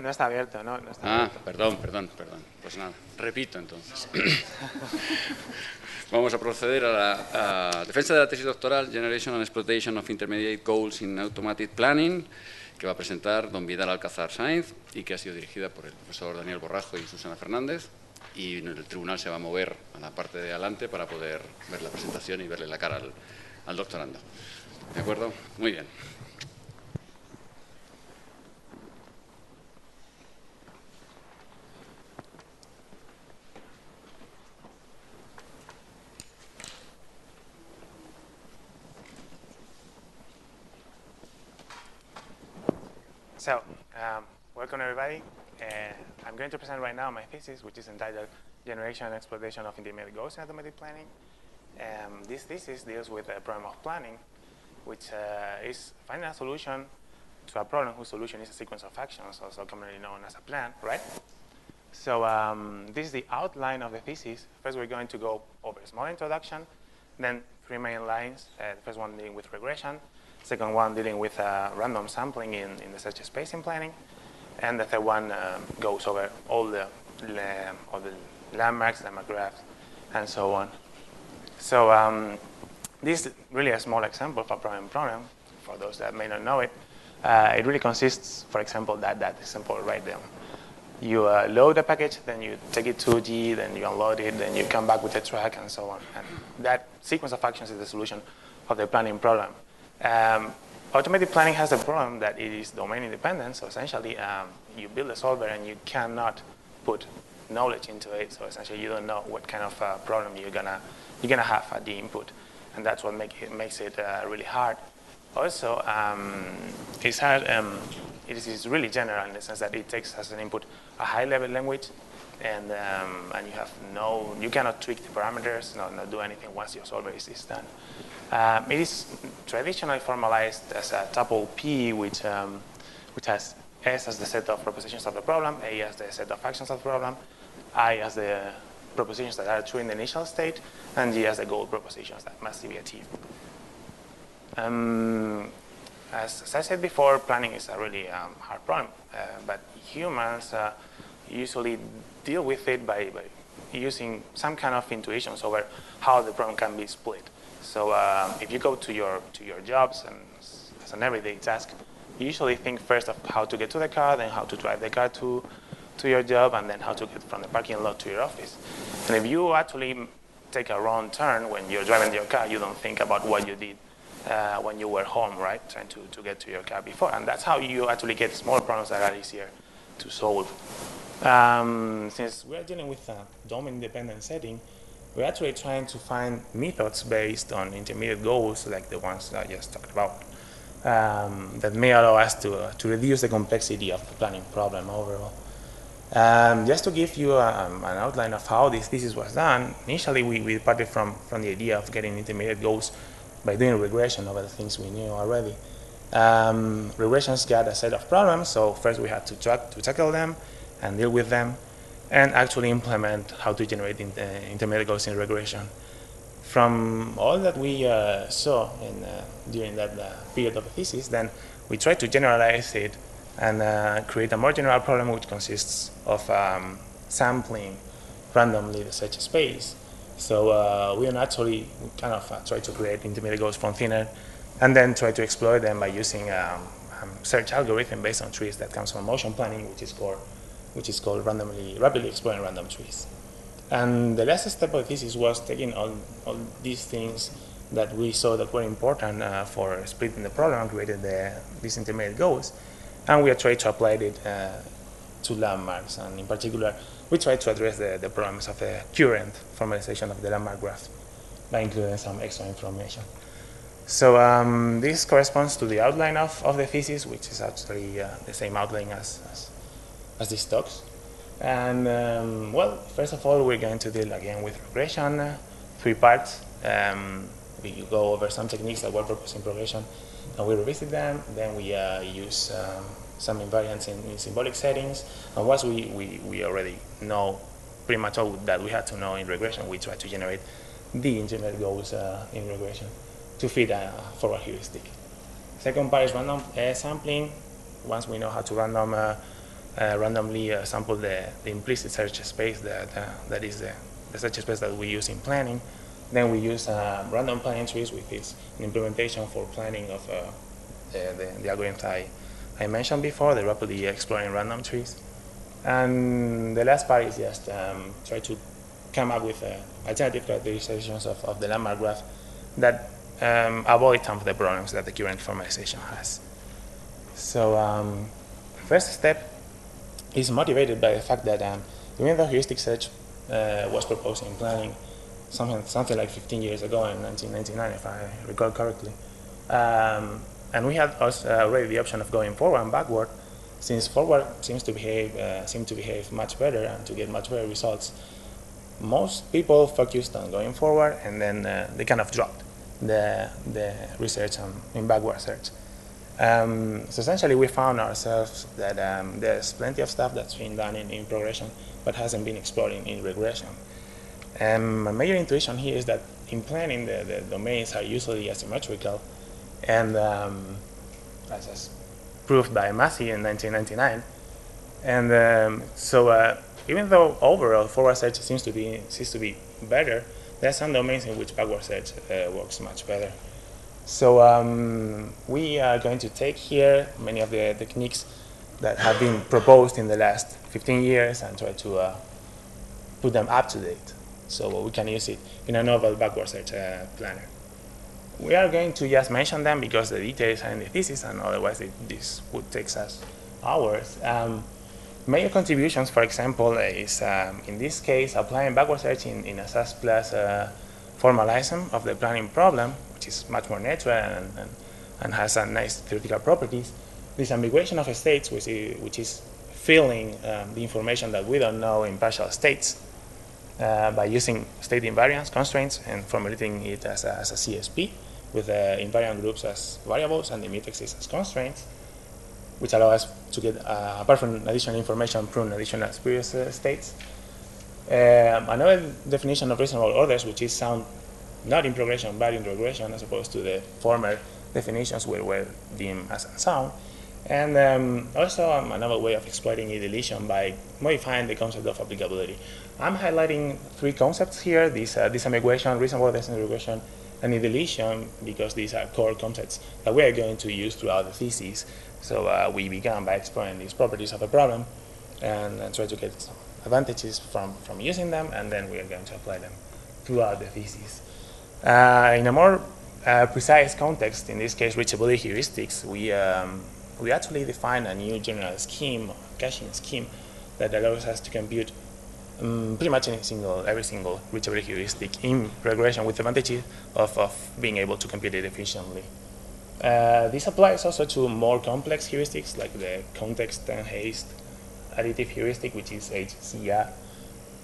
No está abierto, ¿no? No está abierto. Perdón. Pues nada, repito entonces. Vamos a proceder a la defensa de la tesis doctoral Generation and Exploitation of Intermediate Goals in Automated Planning, que va a presentar don Vidal Alcázar Sainz y que ha sido dirigida por el profesor Daniel Borrajo y Susana Fernández. Y el tribunal se va a mover a la parte de adelante para poder ver la presentación y verle la cara al doctorando. ¿De acuerdo? Muy bien. So, welcome everybody. I'm going to present right now my thesis, which is entitled Generation and Exploitation of Intermediate Goals in Automated Planning. This thesis deals with the problem of planning, which is finding a solution to a problem whose solution is a sequence of actions, also commonly known as a plan, right? So this is the outline of the thesis. First, we're going to go over a small introduction, then 3 main lines. The first one dealing with regression, second one dealing with random sampling in the search space in planning, and the third one goes over all the landmarks, landmark graphs, and so on. So this is really a small example of a problem for those that may not know it. It really consists, for example, that example right there. You load a package, then you take it to G, then you unload it, then you come back with a track, and so on. And that sequence of actions is the solution of the planning problem. Automated planning has the problem that it is domain independent, so essentially you build a solver and you cannot put knowledge into it, so essentially you don't know what kind of problem you're gonna have at the input, and that's what makes it really hard. Also, it's hard. It is really general in the sense that it takes as an input a high-level language, and you cannot tweak the parameters, not do anything once your solver is done. It is traditionally formalized as a tuple P, which has S as the set of propositions of the problem, A as the set of actions of the problem, I as the propositions that are true in the initial state, and G as the goal propositions that must be achieved. As I said before, planning is a really hard problem, but humans usually deal with it by using some kind of intuitions over how the problem can be split. So if you go to your jobs and as an everyday task, you usually think first of how to get to the car, then how to drive the car to your job, and then how to get from the parking lot to your office. And if you actually take a wrong turn when you're driving your car, you don't think about what you did when you were home, right, trying to get to your car before. And that's how you actually get small problems that are easier to solve. Since we're dealing with a domain-independent setting, we're actually trying to find methods based on intermediate goals, like the ones that I just talked about, that may allow us to reduce the complexity of the planning problem overall. Just to give you an outline of how this thesis was done, initially we parted from the idea of getting intermediate goals by doing regression over the things we knew already. Regressions got a set of problems, so first we had to tackle them and deal with them, and actually implement how to generate intermediate goals in regression. From all that we saw during that period of the thesis, then we tried to generalize it and create a more general problem which consists of sampling randomly the search space. So we naturally kind of try to create intermediate goals from thin air, and then try to exploit them by using a search algorithm based on trees that comes from motion planning, which is called rapidly exploring random trees. And the last step of the thesis was taking all these things that we saw that were important for splitting the problem and created these intermediate goals, and we tried to apply it to landmarks, and in particular we tried to address the problems of the current formalization of the landmark graph by including some extra information. So this corresponds to the outline of the thesis, which is actually the same outline as these talks. And well, first of all, we're going to deal again with regression, 3 parts. We go over some techniques that were proposed in progression, and we revisit them. Then we use some invariants in symbolic settings. And once we already know pretty much all that we had to know in regression, we try to generate the intermediate goals in regression to fit a forward heuristic. Second part is random sampling. Once we know how to random randomly sample the implicit search space that is the search space that we use in planning. Then we use random planning trees, which is an implementation for planning of the algorithms I mentioned before, the rapidly exploring random trees. And the last part is just try to come up with alternative characterizations of the landmark graph that avoid some of the problems that the current formalization has. So first step is motivated by the fact that even though heuristic search was proposed in planning something like 15 years ago in 1999, if I recall correctly, and we had also already the option of going forward and backward, since forward seemed to behave much better and to get much better results. Most people focused on going forward, and then they kind of dropped the research in backward search. So essentially, we found ourselves that there's plenty of stuff that's been done in progression, but hasn't been explored in regression. My major intuition here is that in planning, the domains are usually asymmetrical, and as proved by Massey in 1999. And so even though overall forward search seems to be better, there are some domains in which backward search works much better. So we are going to take here many of the techniques that have been proposed in the last 15 years and try to put them up to date, so we can use it in a novel backward search planner. We are going to just mention them because the details are in the thesis, and otherwise this would take us hours. Major contributions, for example, is in this case applying backward search in a SAS plus formalism of the planning problem, which is much more natural and has nice theoretical properties. Disambiguation of states, which is filling the information that we don't know in partial states by using state invariance constraints and formulating it as a CSP with invariant groups as variables and the mutexes as constraints, which allow us to get, apart from additional information, prune additional spurious states. Another definition of reasonable orders, which is sound not in progression but in regression, as opposed to the former definitions which were deemed as unsound. And also another way of exploiting a deletion by modifying the concept of applicability. I'm highlighting three concepts here: this disambiguation, reasonable orders in regression, and deletion, because these are core concepts that we are going to use throughout the thesis. So we began by exploring these properties of the problem and try to get some advantages from using them, and then we are going to apply them throughout the thesis. In a more precise context, in this case reachability heuristics, we actually define a new general scheme, caching scheme, that allows us to compute pretty much every single reachability heuristic in regression, with the advantage of being able to compute it efficiently. This applies also to more complex heuristics, like the context enhanced additive heuristic, which is HCR,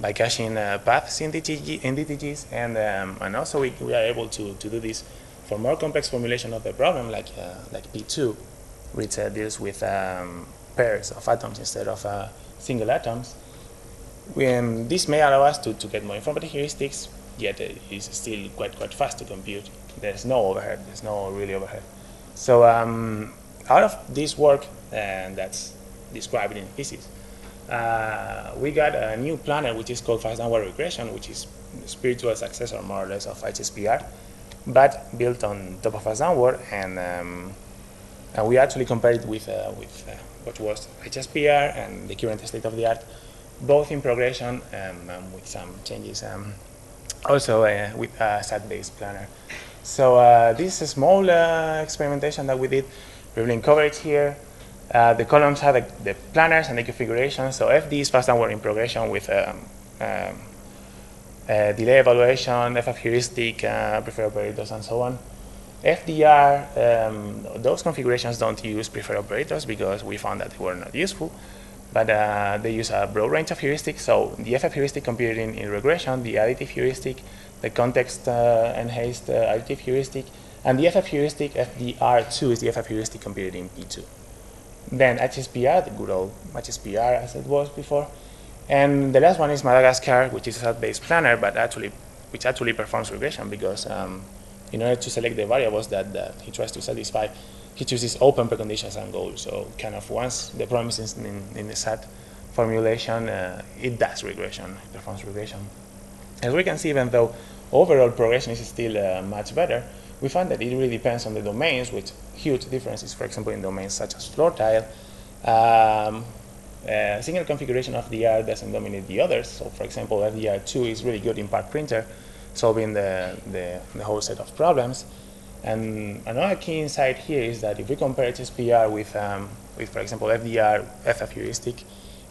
by caching paths in DTGs, and also we are able to do this for more complex formulation of the problem, like P2, which deals with pairs of atoms instead of single atoms. This may allow us to get more informative heuristics, yet it is still quite fast to compute. There's no overhead, there's no really overhead. So out of this work, and that's described in the thesis, we got a new planner which is called fast downward regression, which is the spiritual successor more or less of HSPR, but built on top of fast downward, and we actually compared it with what was HSPR and the current state of the art, both in progression and with some changes, also with a SAT-based planner. So this is a small experimentation that we did, revealing coverage here. The columns have the planners and the configuration. So FD is fast downward in progression with delay evaluation, FF heuristic, preferred operators, and so on. FDR, those configurations don't use preferred operators because we found that they were not useful, but they use a broad range of heuristics. So the FF heuristic computed in regression, the additive heuristic, the context enhanced additive heuristic, and the FF heuristic, FDR2, is the FF heuristic computed in P2. Then HSPR, the good old HSPR as it was before. And the last one is Madagascar, which is a SAT-based planner, but which actually performs regression because in order to select the variables that he tries to satisfy, he chooses open preconditions and goals. So kind of once the problem is in the set formulation, it does regression, it performs regression. As we can see, even though overall progression is still much better, we find that it really depends on the domains, with huge differences, for example, in domains such as floor tile. A single configuration of DR doesn't dominate the others. So, for example, FDR2 is really good in part printer, solving the whole set of problems. And another key insight here is that if we compare HSPR with for example, FDR FF heuristic,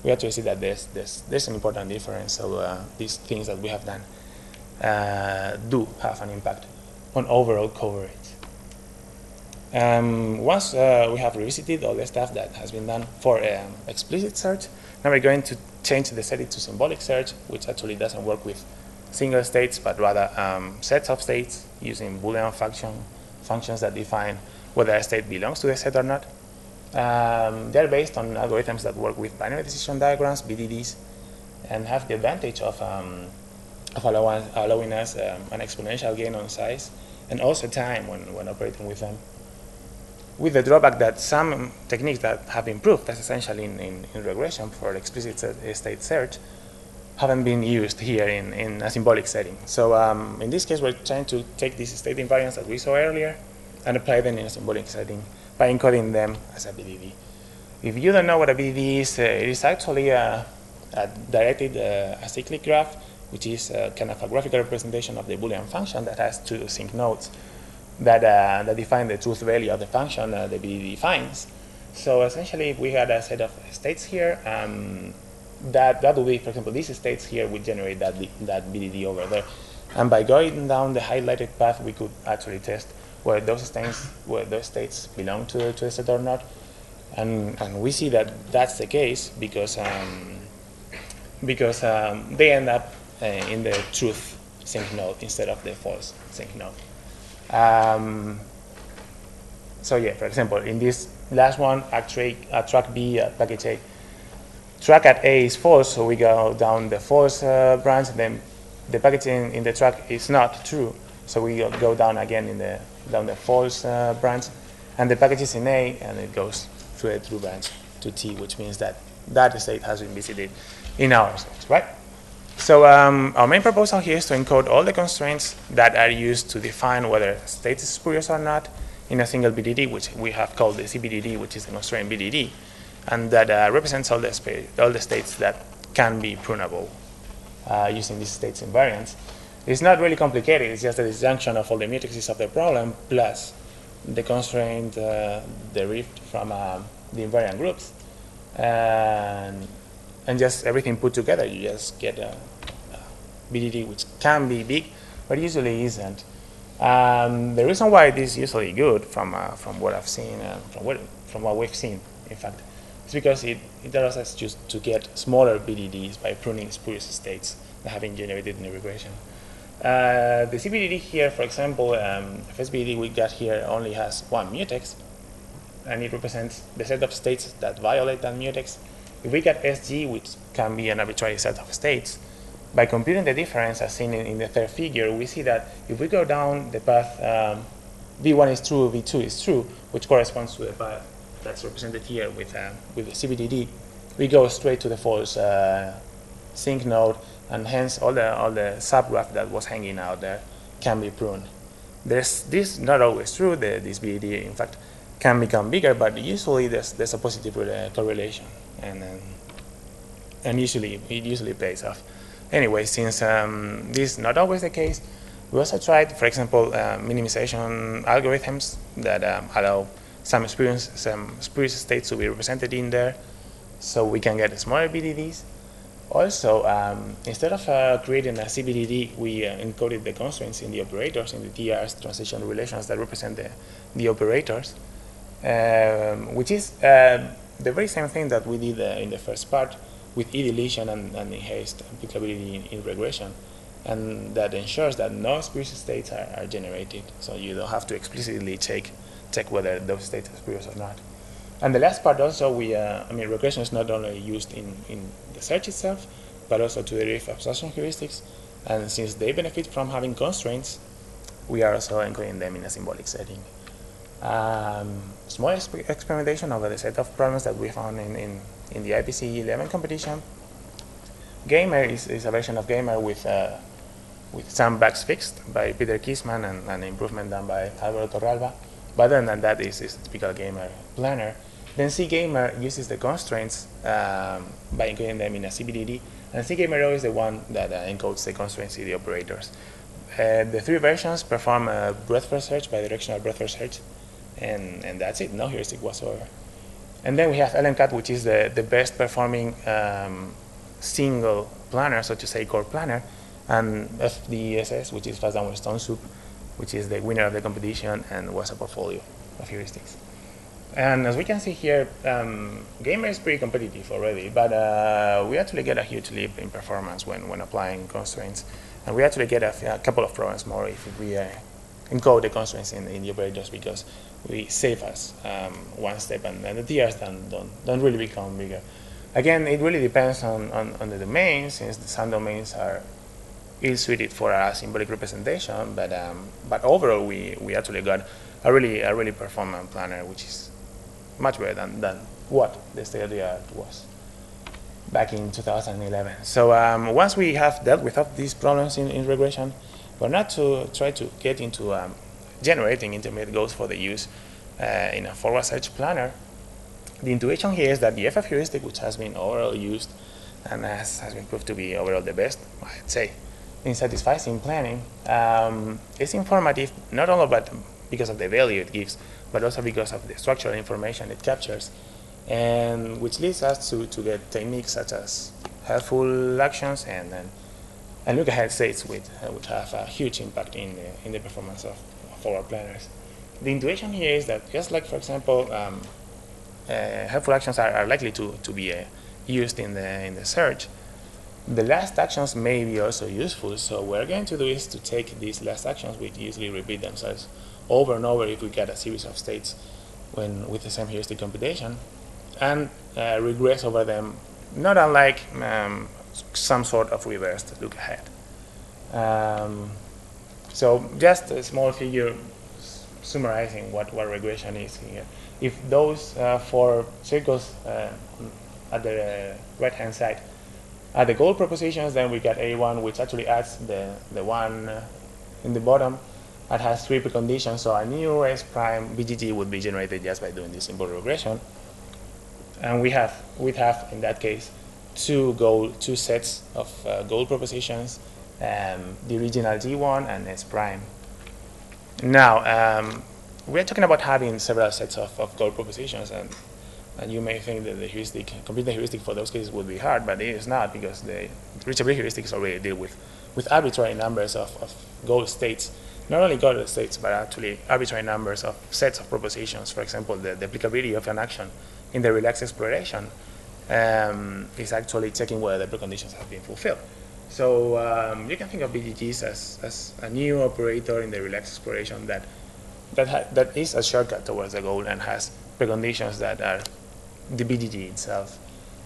we actually see that there's an important difference. So these things that we have done do have an impact on overall coverage. Once we have revisited all the stuff that has been done for explicit search, now we're going to change the setting to symbolic search, which actually doesn't work with single states, but rather sets of states using Boolean functions that define whether a state belongs to the set or not. They're based on algorithms that work with binary decision diagrams, BDDs, and have the advantage of allowing us an exponential gain on size and also time when operating with them. With the drawback that some techniques that have improved, that's essentially in regression for explicit state search, haven't been used here in a symbolic setting. So in this case, we're trying to take these state invariants that we saw earlier and apply them in a symbolic setting by encoding them as a BDD. If you don't know what a BDD is, it is actually a directed acyclic graph, which is kind of a graphical representation of the Boolean function that has two sync nodes that define the truth value of the function the BDD defines. So essentially, if we had a set of states here, that would be, for example, these states here would generate that BDD over there. And by going down the highlighted path, we could actually test whether those states belong to the set or not. And we see that that's the case because they end up in the truth sync node instead of the false sync node. So yeah, for example, in this last one, at track B, at package A, track at A is false, so we go down the false branch, and then the package in the track is not true, so we go down again down the false branch, and the package is in A, and it goes through the true branch to T, which means that that state has been visited in our search, right? So our main proposal here is to encode all the constraints that are used to define whether a state is spurious or not in a single BDD, which we have called the CBDD, which is the constraint BDD, and that represents all the states that can be prunable using these states invariants. It's not really complicated. It's just a disjunction of all the matrices of the problem plus the constraint derived from the invariant groups. And just everything put together, you just get a BDD which can be big, but usually isn't. The reason why it is usually good, from what I've seen, from what we've seen, in fact, is because it allows us just to get smaller BDDs by pruning spurious states that have been generated in the regression. The CBDD here, for example, the first BDD we got here only has one mutex, and it represents the set of states that violate that mutex. If we get SG, which can be an arbitrary set of states, by computing the difference as seen in the third figure, we see that if we go down the path V1 is true, V2 is true, which corresponds to the path that's represented here with the CBDD, we go straight to the false sync node, and hence all the subgraph that was hanging out there can be pruned. This is not always true. This BDD, in fact, can become bigger, but usually there's a positive correlation. And usually it pays off. Anyway, since this is not always the case, we also tried, for example, minimization algorithms that allow some spurious states to be represented in there, so we can get smaller BDDs. Also, instead of creating a CBDD, we encoded the constraints in the operators, in the TRs, transition relations that represent the operators, which is the very same thing that we did in the first part with e-deletion and enhanced applicability in regression, and that ensures that no spurious states are generated, so you don't have to explicitly check whether those states are spurious or not. And the last part also, regression is not only used in the search itself, but also to derive abstraction heuristics, and since they benefit from having constraints, we are also encoding them in a symbolic setting. Small experimentation over the set of problems that we found in the IPC 11 competition. Gamer is a version of Gamer with some bugs fixed by Peter Kiesman and an improvement done by Álvaro Torralba. But other than that, is typical Gamer planner. Then C-Gamer uses the constraints by encoding them in a CBDD, and C-Gamer is the one that encodes the constraints in the operators. The three versions perform a breadth first search, bidirectional breadth first search, and that's it, no heuristic whatsoever. And then we have LMCAT, which is the best performing single planner, so to say, core planner, and FDSS, which is fast downward stone soup, which is the winner of the competition and was a portfolio of heuristics. And as we can see here, Gamer is pretty competitive already, but we actually get a huge leap in performance when applying constraints. And we actually get a couple of problems more if we encode the constraints in the operators, because we save us one step, and the TRs don't really become bigger. Again, it really depends on the domain, since some domains are ill-suited for a symbolic representation, but overall we actually got a really performant planner, which is much better than what the state of the art was back in 2011. So once we have dealt with all these problems in regression, we're not to try to get into generating intermediate goals for the use in a forward search planner. The intuition here is that the FF heuristic, which has been overall used and has been proved to be overall the best, I'd say, in satisficing planning, is informative not only because of the value it gives, but also because of the structural information it captures, and which leads us to get techniques such as helpful actions and look-ahead states, which have a huge impact in the performance of forward planners. The intuition here is that just like, for example, helpful actions are likely to be used in the search, the last actions may be also useful. So what we're going to do is to take these last actions, which usually repeat themselves over and over if we get a series of states with the same heuristic computation, and regress over them, not unlike some sort of reversed look ahead. So just a small figure summarizing what regression is here. If those four circles at the right-hand side are the goal propositions, then we get A1, which actually adds the one in the bottom that has three preconditions. So a new S prime BGT would be generated just by doing this simple regression. And we'd have in that case two sets of goal propositions, the original G1 and S prime. Now we're talking about having several sets of goal propositions, and you may think that the heuristic, complete the heuristic for those cases would be hard, but it is not, because the reachability heuristics already deal with arbitrary numbers of goal states. Not only goal states, but actually arbitrary numbers of sets of propositions. For example, the applicability of an action in the relaxed exploration is actually checking whether the preconditions have been fulfilled. So you can think of BGTs as a new operator in the relaxed exploration that is a shortcut towards the goal and has preconditions that are the BGT itself.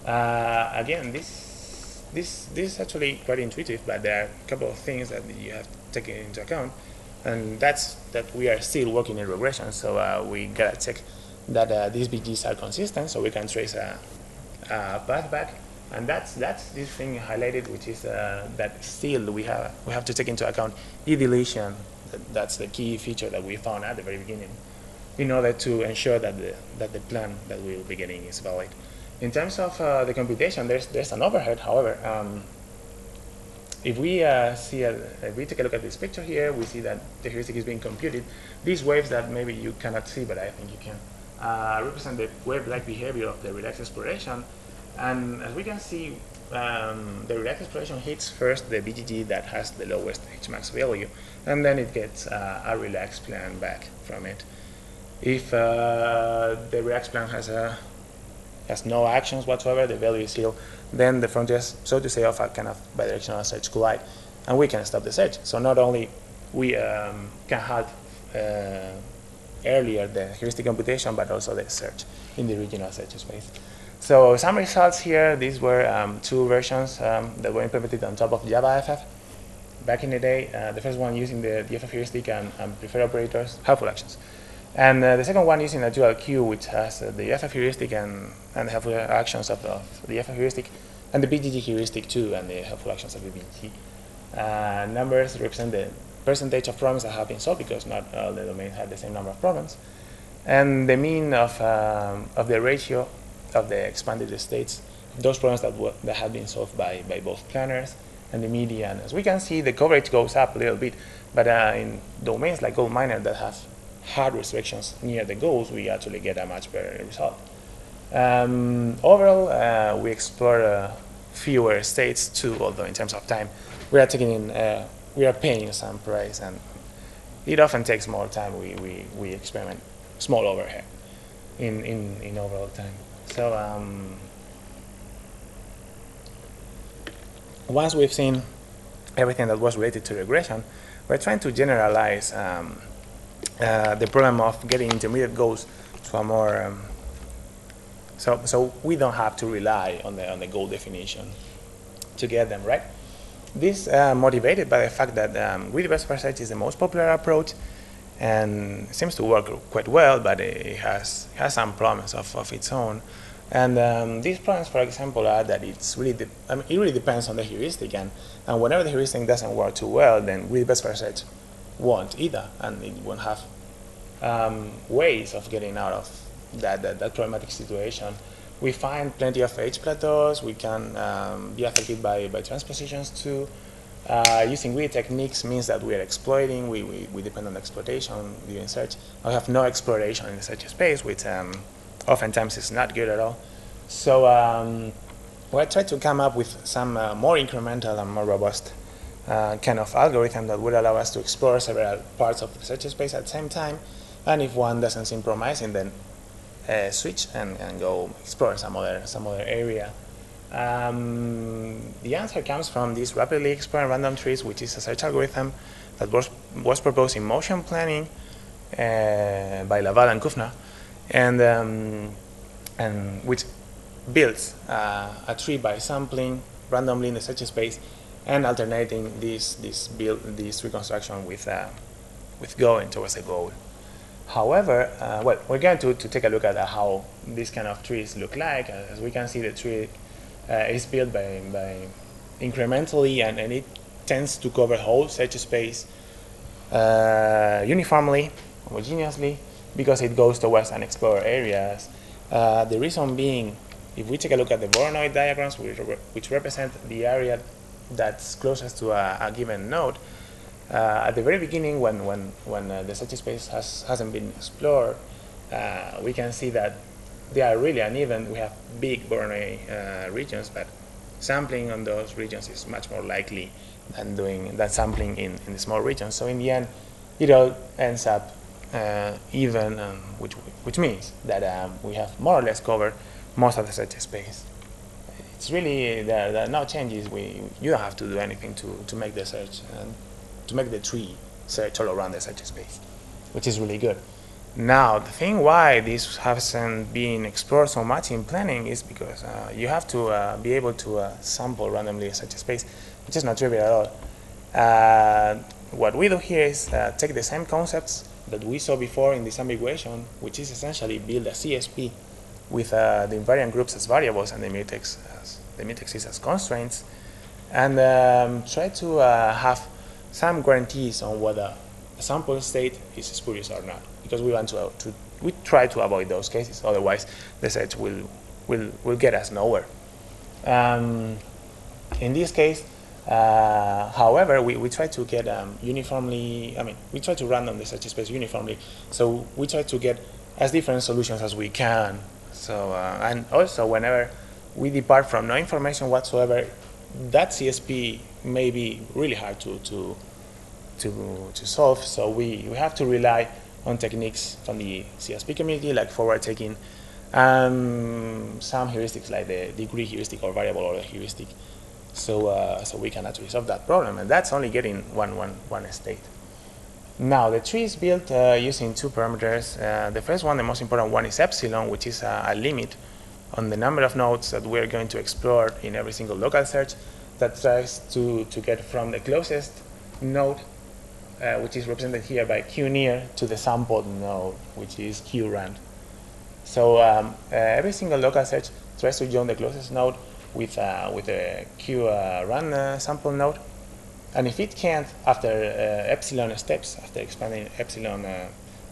Again, this is actually quite intuitive, but there are a couple of things that you have to take into account, and that's that we are still working in regression. So we gotta check that these BGs are consistent, so we can trace a path back. And that's this thing highlighted, which is that still we have to take into account e-deletion. That's the key feature that we found at the very beginning, in order to ensure that the plan that we will be getting is valid. In terms of the computation, there's an overhead. However, if we take a look at this picture here, we see that the heuristic is being computed. These waves that maybe you cannot see, but I think you can, represent the wave-like behavior of the relaxed exploration. And as we can see, the relaxed exploration hits first the BGT that has the lowest Hmax value, and then it gets a relaxed plan back from it. If the relaxed plan has no actions whatsoever, the value is zero, then the frontiers, so to say, of a kind of bidirectional search collide, and we can stop the search. So not only we can halt earlier the heuristic computation, but also the search in the original search space. So some results here. These were two versions that were implemented on top of Java FF. back in the day. The first one using the DFF heuristic and preferred operators, helpful actions. And the second one using a dual queue, which has the FF heuristic and helpful actions of the FF heuristic, and the BGG heuristic too, and the helpful actions of the BGG. Numbers represent the percentage of problems that have been solved, because not all the domains have the same number of problems. And the mean of the ratio of the expanded states, those problems that have been solved by both planners, and the median. As we can see, the coverage goes up a little bit, but in domains like gold miner that have hard restrictions near the goals, we actually get a much better result. Overall, we explore fewer states too, although in terms of time, we are paying some price, and it often takes more time. We experiment small overhead in overall time. So once we've seen everything that was related to regression, we're trying to generalize the problem of getting intermediate goals to a more so we don't have to rely on the goal definition to get them right. This motivated by the fact that greedy best first search is the most popular approach and seems to work quite well, but it has some problems of its own. And these problems, for example, are that it really depends on the heuristic, and whenever the heuristic doesn't work too well, then greedy best first search won't either, and it won't have ways of getting out of that problematic situation. We find plenty of H plateaus. We can be affected by transpositions too. Using greedy techniques means that we are exploiting. We depend on exploitation during search. We have no exploration in the search space, which oftentimes is not good at all. So we try to come up with some more incremental and more robust kind of algorithm that would allow us to explore several parts of the search space at the same time. And if one doesn't seem promising, then switch and go explore some other area. The answer comes from this rapidly exploring random trees, which is a search algorithm that was proposed in motion planning by Laval and Kufner, and which builds a tree by sampling randomly in the search space and alternating this reconstruction with going towards a goal. However, well, we're going to take a look at how these kind of trees look like. As we can see, the tree is built by incrementally, and it tends to cover the whole search space uniformly, homogeneously, because it goes towards unexplored areas. The reason being, if we take a look at the Voronoi diagrams, which represent the area that's closest to a given node, at the very beginning, when the search space hasn't been explored, we can see that they are really uneven. We have big Voronoi regions, but sampling on those regions is much more likely than doing that sampling in the small regions. So in the end, it all ends up even, which means that we have more or less covered most of the search space. It's really, there are no changes. You don't have to do anything to make the search, to make the tree search all around the search space, which is really good. Now, the thing why this hasn't been explored so much in planning is because you have to be able to sample randomly a search space, which is not trivial at all. What we do here is take the same concepts that we saw before in disambiguation, which is essentially build a CSP with the invariant groups as variables and the mutexes as constraints, and try to have some guarantees on whether a sample state is spurious or not, because we try to avoid those cases. Otherwise, the search will get us nowhere. In this case, however, we try to get uniformly. We try to random the search space uniformly, so we try to get as different solutions as we can. So and also, whenever we depart from no information whatsoever, that CSP may be really hard to solve. So we have to rely on techniques from the CSP community, like forward taking, some heuristics like the degree heuristic or variable order heuristic. So we can actually solve that problem, and that's only getting one state. Now, the tree is built using two parameters. The first one, the most important one, is epsilon, which is a limit on the number of nodes that we're going to explore in every single local search that tries to get from the closest node, which is represented here by Q near, to the sampled node, which is Q rand. So every single local search tries to join the closest node with a Q rand sample node. And if it can't, after epsilon steps, after expanding epsilon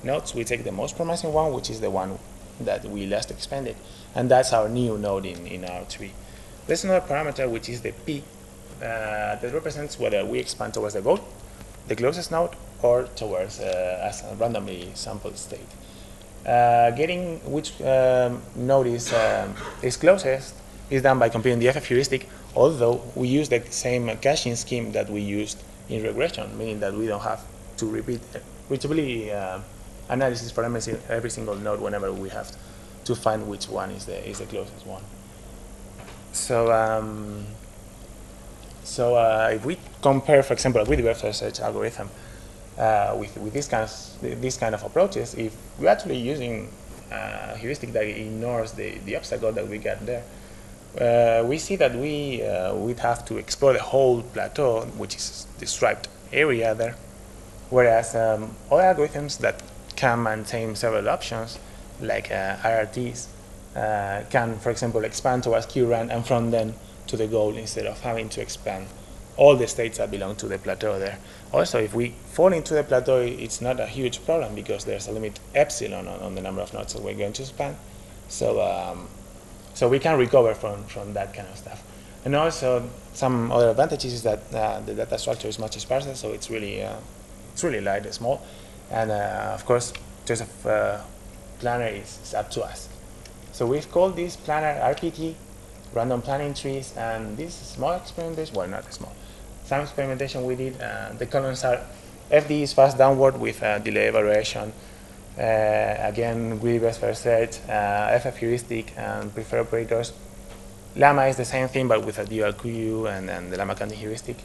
nodes, we take the most promising one, which is the one that we last expanded. And that's our new node in our tree. There's another parameter, which is the P, that represents whether we expand towards the goal, the closest node, or towards as a randomly sampled state. Getting which node is closest is done by computing the FF heuristic, although we use the same caching scheme that we used in regression, meaning that we don't have to repeat reachability analysis for every single node whenever we have to find which one is the closest one. So if we compare, for example, a grid vector search algorithm with this kind of approaches, if we're actually using a heuristic that ignores the obstacle that we get there, we see that we'd have to explore the whole plateau, which is the striped area there, whereas other algorithms that can maintain several options, like RRTs, can, for example, expand towards QRAN and from then to the goal instead of having to expand all the states that belong to the plateau there. Also, if we fall into the plateau, it's not a huge problem because there's a limit epsilon on the number of nodes that we're going to span. So we can recover from that kind of stuff. And also, some other advantages is that the data structure is much sparser, so it's really light and small. And of course, choice of planner is up to us. So we've called this planner RPT, random planning trees, and this small experimentation, well, not small, some experimentation we did, the columns are FD is fast downward with delay evaluation, again, grid best first search, FF heuristic, and preferred operators. Llama is the same thing, but with a dual Q and the Llama counting heuristic.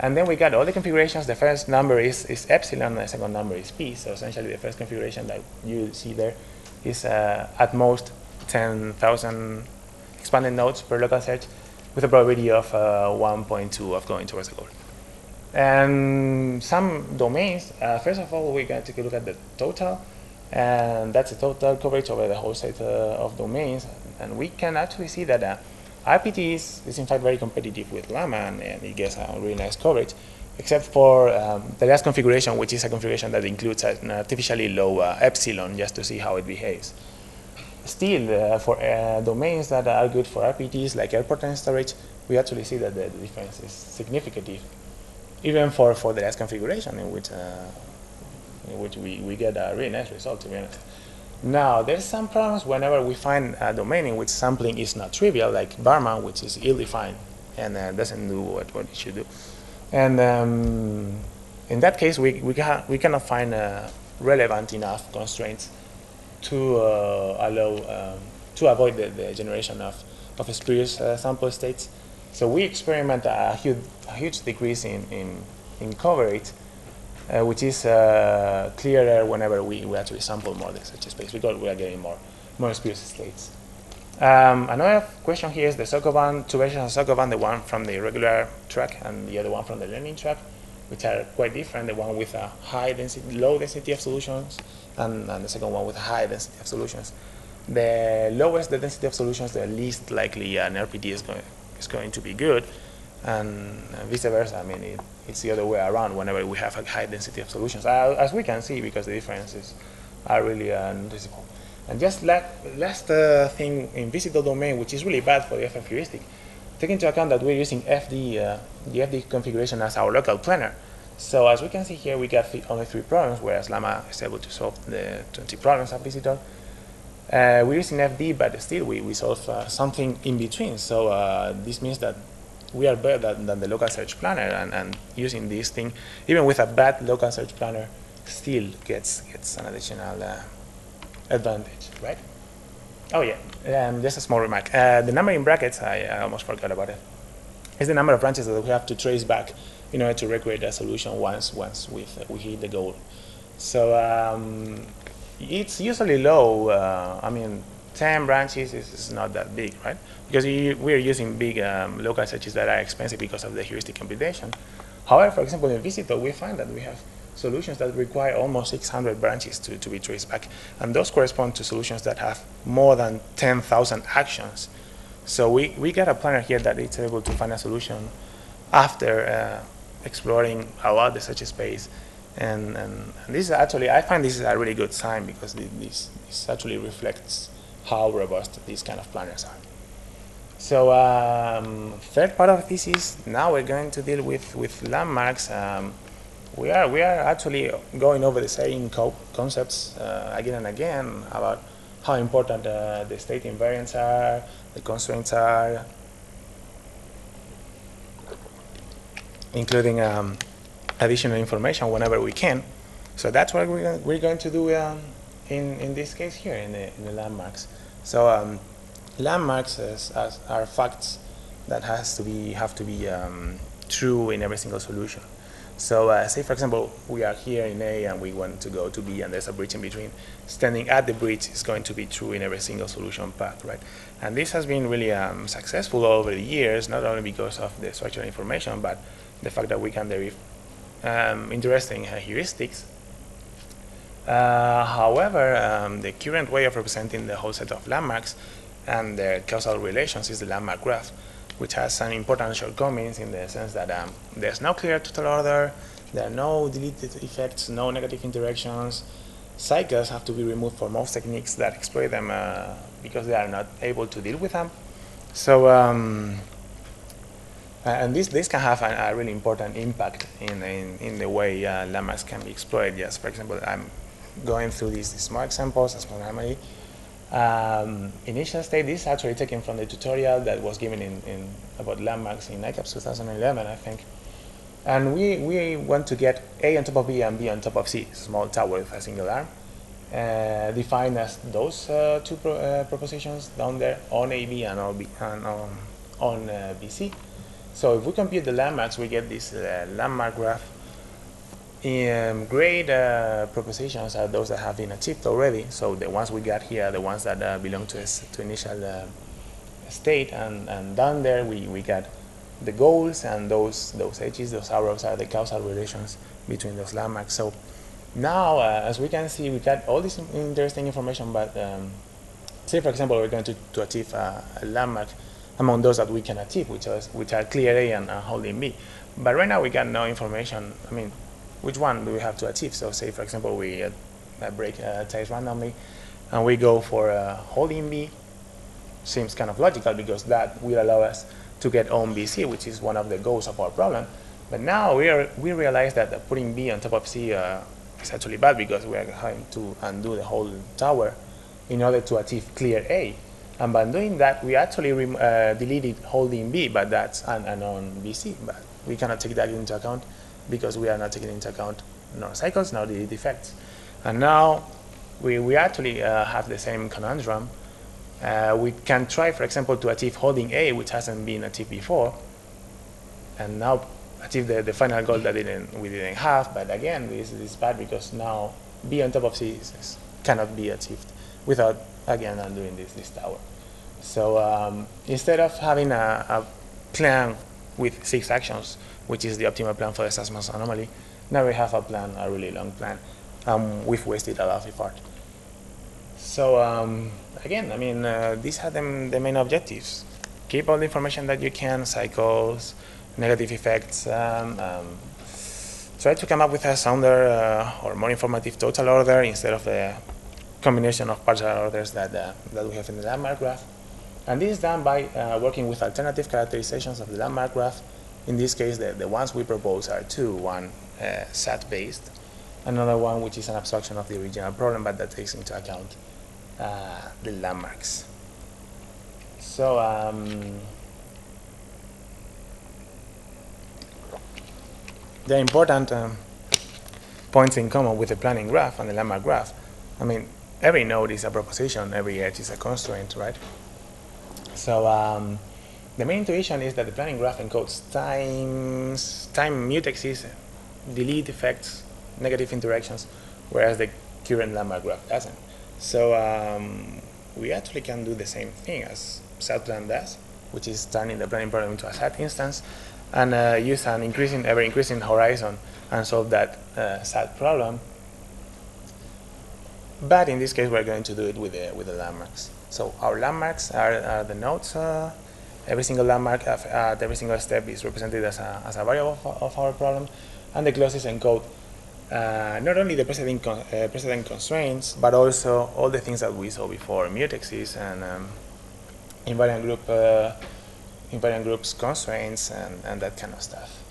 And then we got all the configurations. The first number is epsilon, the second number is P. So essentially, the first configuration that you see there is at most 10,000 expanded nodes per local search with a probability of 1.2 of going towards the goal. And some domains, first of all, we're going to take a look at the total, and that's the total coverage over the whole set of domains. And we can actually see that RPT is in fact very competitive with Llama, and it gets a really nice coverage, except for the last configuration, which is a configuration that includes an artificially low epsilon just to see how it behaves. Still, for domains that are good for RPTs, like airport and storage, we actually see that the difference is significant, even for the last configuration, in which we get a really nice result, to be honest. Now, there's some problems whenever we find a domain in which sampling is not trivial, like Barman, which is ill-defined and doesn't do what it should do. And in that case, we cannot find relevant enough constraints to allow to avoid the generation of spurious sample states. So we experiment a huge decrease in coverage, which is clearer whenever we actually sample more than such a space, because we are getting more spurious states. Another question here is the Sokoban, two versions of Sokoban, the one from the regular track and the other one from the learning track, which are quite different. The one with a low density of solutions, and the second one with a high density of solutions. The lowest the density of solutions, the least likely an RPT is going to be good, and vice versa. I mean, it's the other way around whenever we have a high density of solutions, as we can see, because the differences are really noticeable. And just last thing in visible domain, which is really bad for the FF heuristic, take into account that we're using the FD configuration as our local planner. So as we can see here, we got only 3 problems, whereas Llama is able to solve the 20 problems of visitor. We're using FD, but still we solve something in between. So this means that we are better than the local search planner, and using this thing, even with a bad local search planner, still gets an additional advantage, right? Oh yeah, just a small remark. The number in brackets, I almost forgot about it, is the number of branches that we have to trace back in order to recreate a solution once we hit the goal. So it's usually low. I mean, 10 branches is not that big, right? Because we're using big local searches that are expensive because of the heuristic computation. However, for example, in Visitor, we find that we have solutions that require almost 600 branches to be traced back. And those correspond to solutions that have more than 10,000 actions. So we got a planner here that is able to find a solution after exploring a lot the search space. And this is actually, I find this is a really good sign, because this actually reflects how robust these kind of planners are. So third part of the thesis, now we're going to deal with landmarks. We are actually going over the same concepts again and again about how important the state invariants are, the constraints are, including additional information whenever we can. So that's what we're going to do in this case here in the landmarks. So landmarks are facts that have to be true in every single solution. So say, for example, we are here in A and we want to go to B, and there's a bridge in between. Standing at the bridge is going to be true in every single solution path, right? And this has been really successful over the years, not only because of the structural information, but the fact that we can derive interesting heuristics. However, the current way of representing the whole set of landmarks and their causal relations is the landmark graph, which has some important shortcomings in the sense that there's no clear total order, there are no deleted effects, no negative interactions. Cycles have to be removed for most techniques that exploit them because they are not able to deal with them. So, and this can have a really important impact in the way landmarks can be exploited. Yes, for example, I'm going through these small examples as primary. Initial state, this is actually taken from the tutorial that was given in about landmarks in ICAPS 2011, I think. And we want to get A on top of B and B on top of C, small tower with a single arm, defined as those two propositions down there on AB and on BC. So if we compute the landmarks, we get this landmark graph. Great propositions are those that have been achieved already. So the ones we got here are the ones that belong to initial state, and down there we got the goals, and those edges, those arrows are the causal relations between those landmarks. So now, as we can see, we got all this interesting information, but say, for example, we're going to achieve a landmark among those that we can achieve, which are clear A and holding B. But right now we got no information. I mean, which one do we have to achieve? So say, for example, we break ties randomly, and we go for holding B. Seems kind of logical, because that will allow us to get on BC, which is one of the goals of our problem. But now we realize that putting B on top of C is actually bad, because we are having to undo the whole tower in order to achieve clear A. And by doing that, we actually deleted holding B, but that's an unknown BC. But we cannot take that into account, because we are not taking into account nor cycles nor the defects. And now we actually have the same conundrum. We can try, for example, to achieve holding A, which hasn't been achieved before, and now achieve the final goal that we didn't have. But again, this is bad, because now B on top of C cannot be achieved without, again, undoing this tower. So instead of having a plan with 6 actions, which is the optimal plan for the Sassman's anomaly, now we have a really long plan. We've wasted a lot of effort. So again, I mean, these are the main objectives. Keep all the information that you can, cycles, negative effects. Try to come up with a sounder or more informative total order instead of the combination of partial orders that we have in the landmark graph. And this is done by working with alternative characterizations of the landmark graph. In this case, the ones we propose are two. One SAT-based, another one which is an abstraction of the original problem, but that takes into account the landmarks. So the important points in common with the planning graph and the landmark graph. I mean, every node is a proposition, every edge is a constraint, right? So the main intuition is that the planning graph encodes time mutexes, delete effects, negative interactions, whereas the current landmark graph doesn't. So we actually can do the same thing as SAT plan does, which is turning the planning problem into a SAT instance. and use an ever-increasing horizon and solve that sad problem. But in this case, we're going to do it with the landmarks. So our landmarks are the nodes. Every single landmark at every single step is represented as a variable of our problem, and the clauses encode not only the precedent constraints, but also all the things that we saw before, mutexes and invariant groups constraints and that kind of stuff.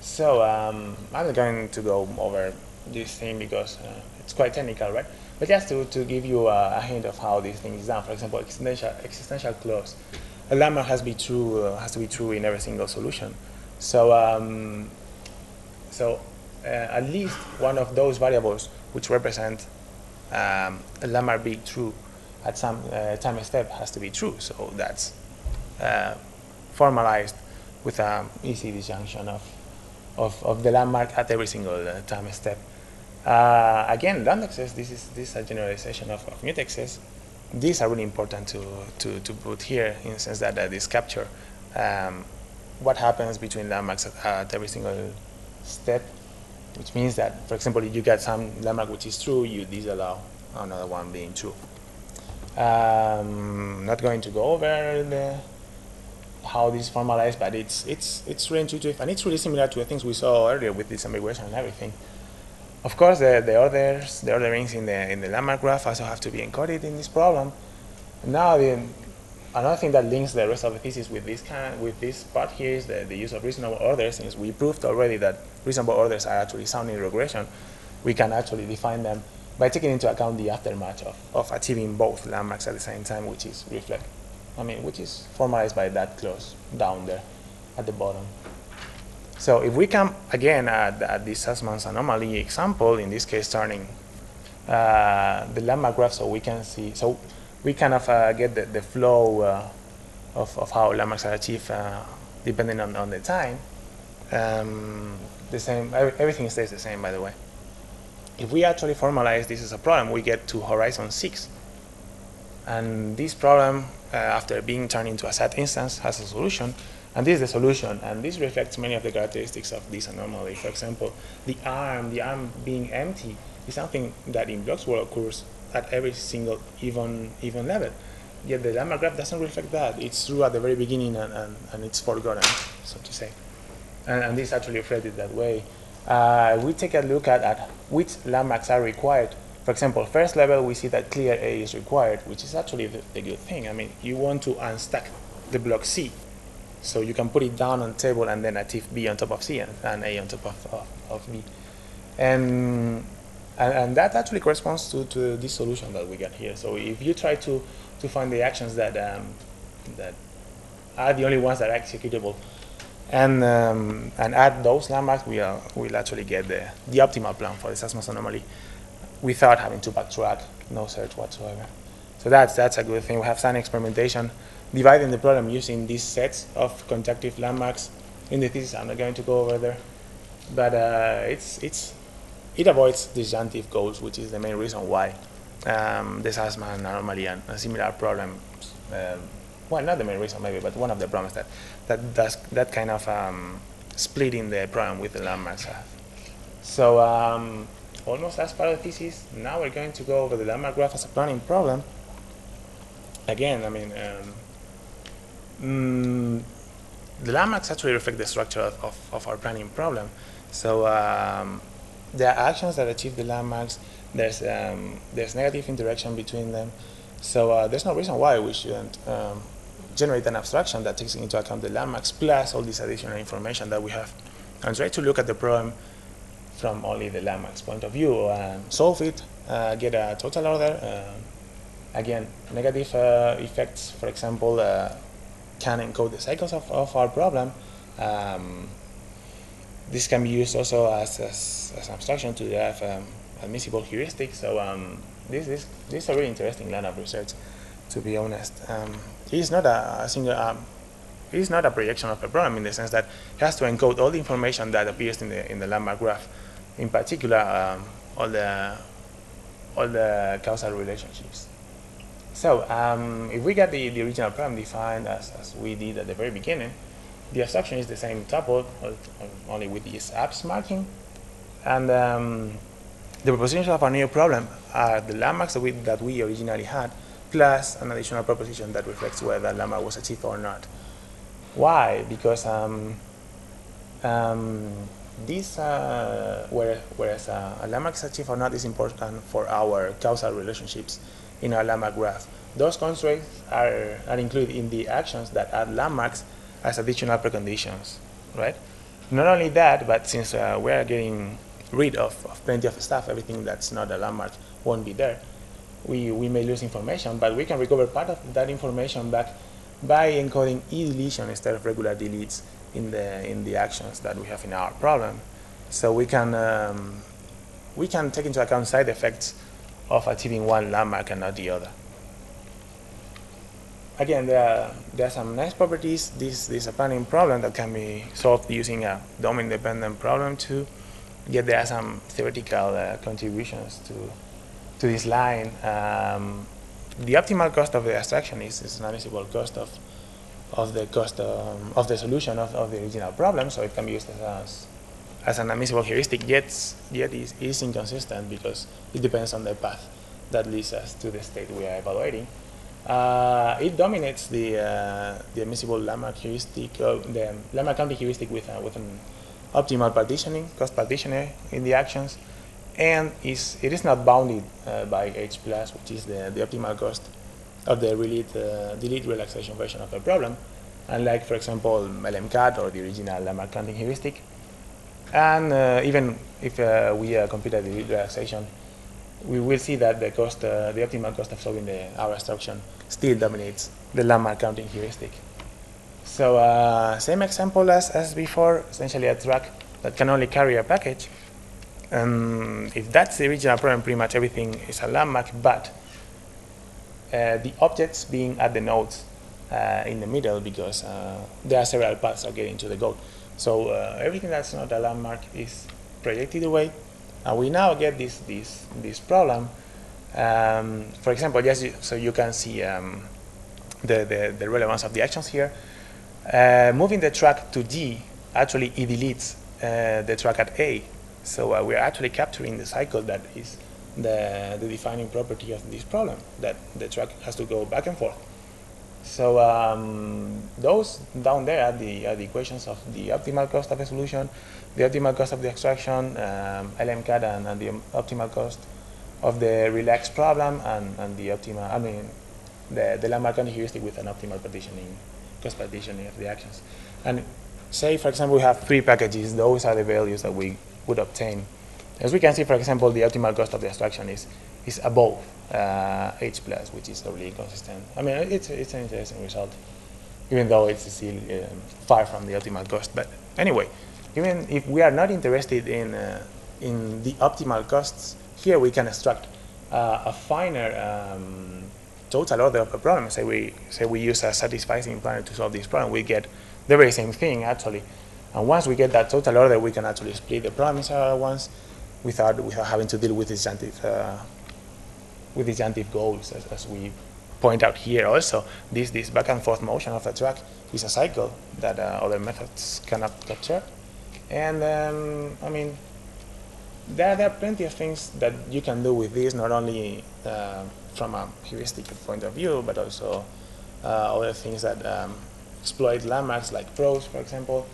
So I'm not going to go over this thing because it's quite technical, right? But just to give you a hint of how this thing is done. For example, existential clause. A landmark has to be true in every single solution. So at least one of those variables which represent a landmark being true at some time step has to be true. So that's formalized with an easy disjunction of the landmark at every single time step. Again, landexes, this is a generalization of mutexes. These are really important to put here in the sense that this capture what happens between landmarks at every single step, which means that, for example, if you get some landmark which is true, you disallow another one being true. Not going to go over how this is formalized, but it's really intuitive, and it's really similar to the things we saw earlier with disambiguation and everything. Of course, the orderings in the landmark graph also have to be encoded in this problem. Now, another thing that links the rest of the thesis with this part here is the use of reasonable orders. Since we proved already that reasonable orders are actually sound in regression, we can actually define them by taking into account the aftermath of achieving both landmarks at the same time, which is which is formalized by that clause down there at the bottom. So if we come again at this Sussman's anomaly example, in this case turning the landmark graph, so we can see, so we kind of get the flow of how landmarks are achieved depending on the time. The same, everything stays the same, by the way. If we actually formalize this as a problem, we get to horizon 6. And this problem, after being turned into a set instance, has a solution. And this is the solution, and this reflects many of the characteristics of this anomaly. For example, the arm being empty is something that in blocks world occurs at every single even level. Yet the landmark graph doesn't reflect that. It's true at the very beginning, and it's forgotten, so to say. And this is actually reflected that way. We take a look at which landmarks are required. For example, first level, we see that clear A is required, which is actually the good thing. I mean, you want to unstack the block C. So you can put it down on the table and then achieve B on top of C and A on top of B. And that actually corresponds to this solution that we got here. So if you try to find the actions that are the only ones that are executable and add those landmarks, we'll actually get the optimal plan for the Sussman's anomaly without having to backtrack, no search whatsoever. So that's a good thing. We have some experimentation dividing the problem using these sets of conjunctive landmarks. In the thesis, I'm not going to go over there, but it avoids disjunctive goals, which is the main reason why the Sussman anomaly and similar problems. Well, not the main reason maybe, but one of the problems that kind of splitting the problem with the landmarks have. So almost as part of the thesis, now we're going to go over the landmark graph as a planning problem. Again, I mean, the landmarks actually reflect the structure of our planning problem. So there are actions that achieve the landmarks. There's negative interaction between them. So there's no reason why we shouldn't generate an abstraction that takes into account the landmarks plus all this additional information that we have, and try to look at the problem from only the landmarks point of view and solve it, get a total order. Again, negative effects, for example, can encode the cycles of our problem. This can be used also as an abstraction to have admissible heuristics. So this is a really interesting line of research, to be honest. It's not a single. It's not a projection of a problem in the sense that it has to encode all the information that appears in the landmark graph. In particular, all the causal relationships. So if we get the original problem defined as we did at the very beginning, the abstraction is the same tuple, only with this abs marking. And the propositions of our new problem are the landmarks that we originally had, plus an additional proposition that reflects whether that landmark was achieved or not. Why? Because whereas a landmark is achieved or not is important for our causal relationships in our landmark graph. Those constraints are included in the actions that add landmarks as additional preconditions, right? Not only that, but since we are getting rid of plenty of stuff, everything that's not a landmark won't be there. We may lose information, but we can recover part of that information back by encoding e-deletion instead of regular deletes in the actions that we have in our problem. So we can take into account side effects of achieving one landmark and not the other. Again, there are some nice properties. This is a planning problem that can be solved using a domain-dependent problem to get there some theoretical contributions to this line. The optimal cost of the abstraction is an admissible cost of the solution of the original problem, so it can be used as an admissible heuristic. Yet it is inconsistent because it depends on the path that leads us to the state we are evaluating. It dominates the admissible landmark heuristic, the landmark counting heuristic with an optimal partitioning, cost partitioner in the actions, and it is not bounded by H+, which is the optimal cost of the delete relaxation version of the problem, unlike, for example, LMCAT or the original landmark counting heuristic. And even if we compute a delete relaxation, we will see that the optimal cost of solving our abstraction still dominates the landmark counting heuristic. So same example as before, essentially a track that can only carry a package. If that's the original problem, pretty much everything is a landmark, but the objects being at the nodes in the middle, because there are several paths that get into the goal. So everything that's not a landmark is projected away, and we now get this problem. For example, just so you can see the relevance of the actions here, moving the track to G actually it deletes the track at A. So we're actually capturing the cycle that is the defining property of this problem, that the track has to go back and forth. So those down there are the equations of the optimal cost of the solution, the optimal cost of the abstraction, LMCAT, and the optimal cost of the relaxed problem, and the optimal, the landmark counting heuristic with an optimal partitioning, cost partitioning of the actions. And say, for example, we have 3 packages. Those are the values that we would obtain. As we can see, for example, the optimal cost of the abstraction is above H+, which is totally inconsistent. It's an interesting result, even though it's still far from the optimal cost. But anyway, even if we are not interested in the optimal costs, here we can extract a finer total order of the problem. Say we use a satisficing planner to solve this problem, we get the very same thing actually. And once we get that total order, we can actually split the problem in several ones without having to deal with disjunctive goals, as we point out here. Also, this back and forth motion of the track is a cycle that other methods cannot capture. And there are plenty of things that you can do with this, not only from a heuristic point of view, but also other things that exploit landmarks like prose, for example.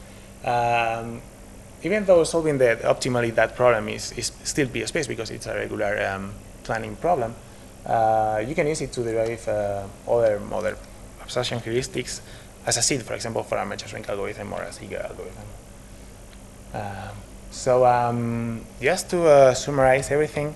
Even though solving optimally that problem is still PSpace because it's a regular planning problem, you can use it to derive other abstraction heuristics as a seed, for example, for a measure rank algorithm or a Ziegler algorithm. Just to summarize everything,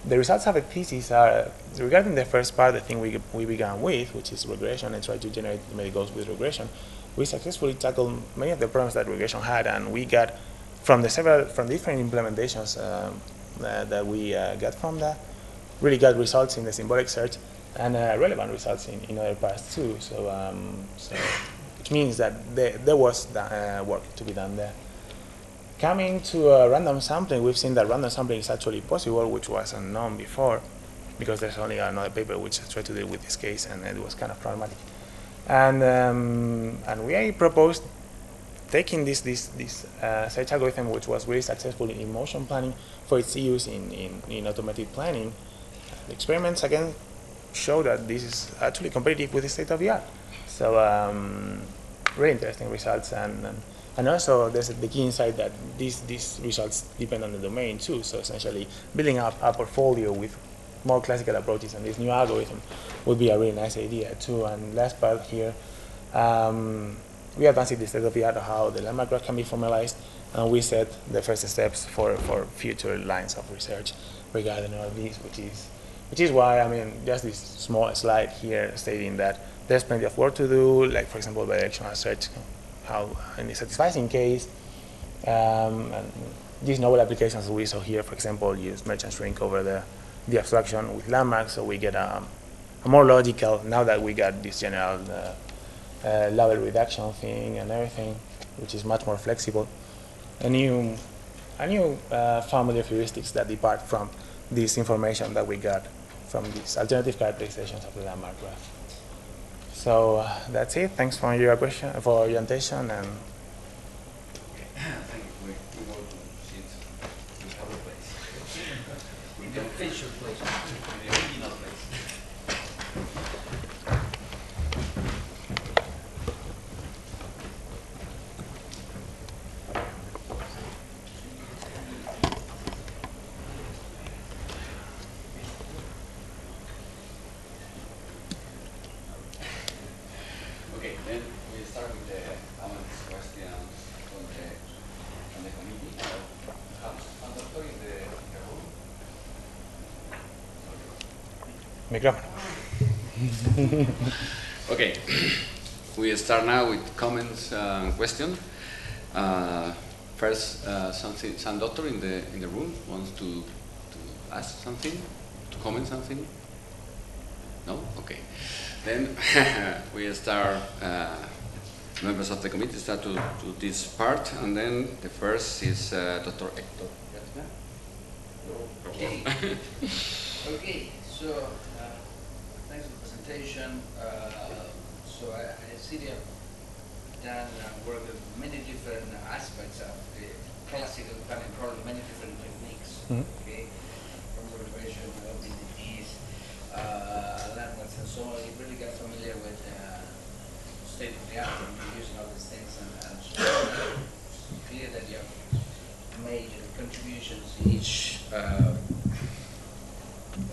the results of the thesis are, regarding the first part, the thing we began with, which is regression, and try to generate many goals with regression. We successfully tackled many of the problems that regression had, and we got from different implementations that we got from that, really got results in the symbolic search and relevant results in other parts too. So which means that there was work to be done there. Coming to random sampling, we've seen that random sampling is actually possible, which was unknown before, because there's only another paper which tried to deal with this case, and it was kind of problematic. And we proposed taking this search algorithm, which was really successful in motion planning, for its use in automated planning. The experiments again show that this is actually competitive with the state of the art. So really interesting results, and also there's the key insight that these results depend on the domain too. So essentially, building up a portfolio with more classical approaches and this new algorithm would be a really nice idea too. And last part here, we advanced the state of the art of how the landmark graph can be formalized, and we set the first steps for future lines of research regarding all of these, which is why, I mean, just this small slide here stating that there's plenty of work to do, like for example bidirectional search, how in the satisficing case, and these novel applications we saw here, for example, use merge and shrink over the abstraction with landmarks, so we get a more logical, now that we got this general level reduction thing and everything, which is much more flexible, a new family of heuristics that depart from this information that we got from these alternative characterizations of the landmark graph. So that's it. Thanks for your question, for your attention, and Thank you. We go to sit in the other place. In the official place, in the original place. Okay, then we start with the comments, questions from the committee. And doctor in the room. micrófono. Okay, we start now with comments and questions. First, some doctor in the room wants to ask something, to comment something. No? Okay. Then we start, members of the committee start to this part, and then the first is Dr. Hector. Okay. Okay, so thanks for the presentation. So I see you have done work with many different aspects of the classical planning problem, many different techniques. Okay, from observation, BDTs, landmarks, and so on. You really got familiar with state of the art and using all these things, and so it's clear that you have made contributions in each.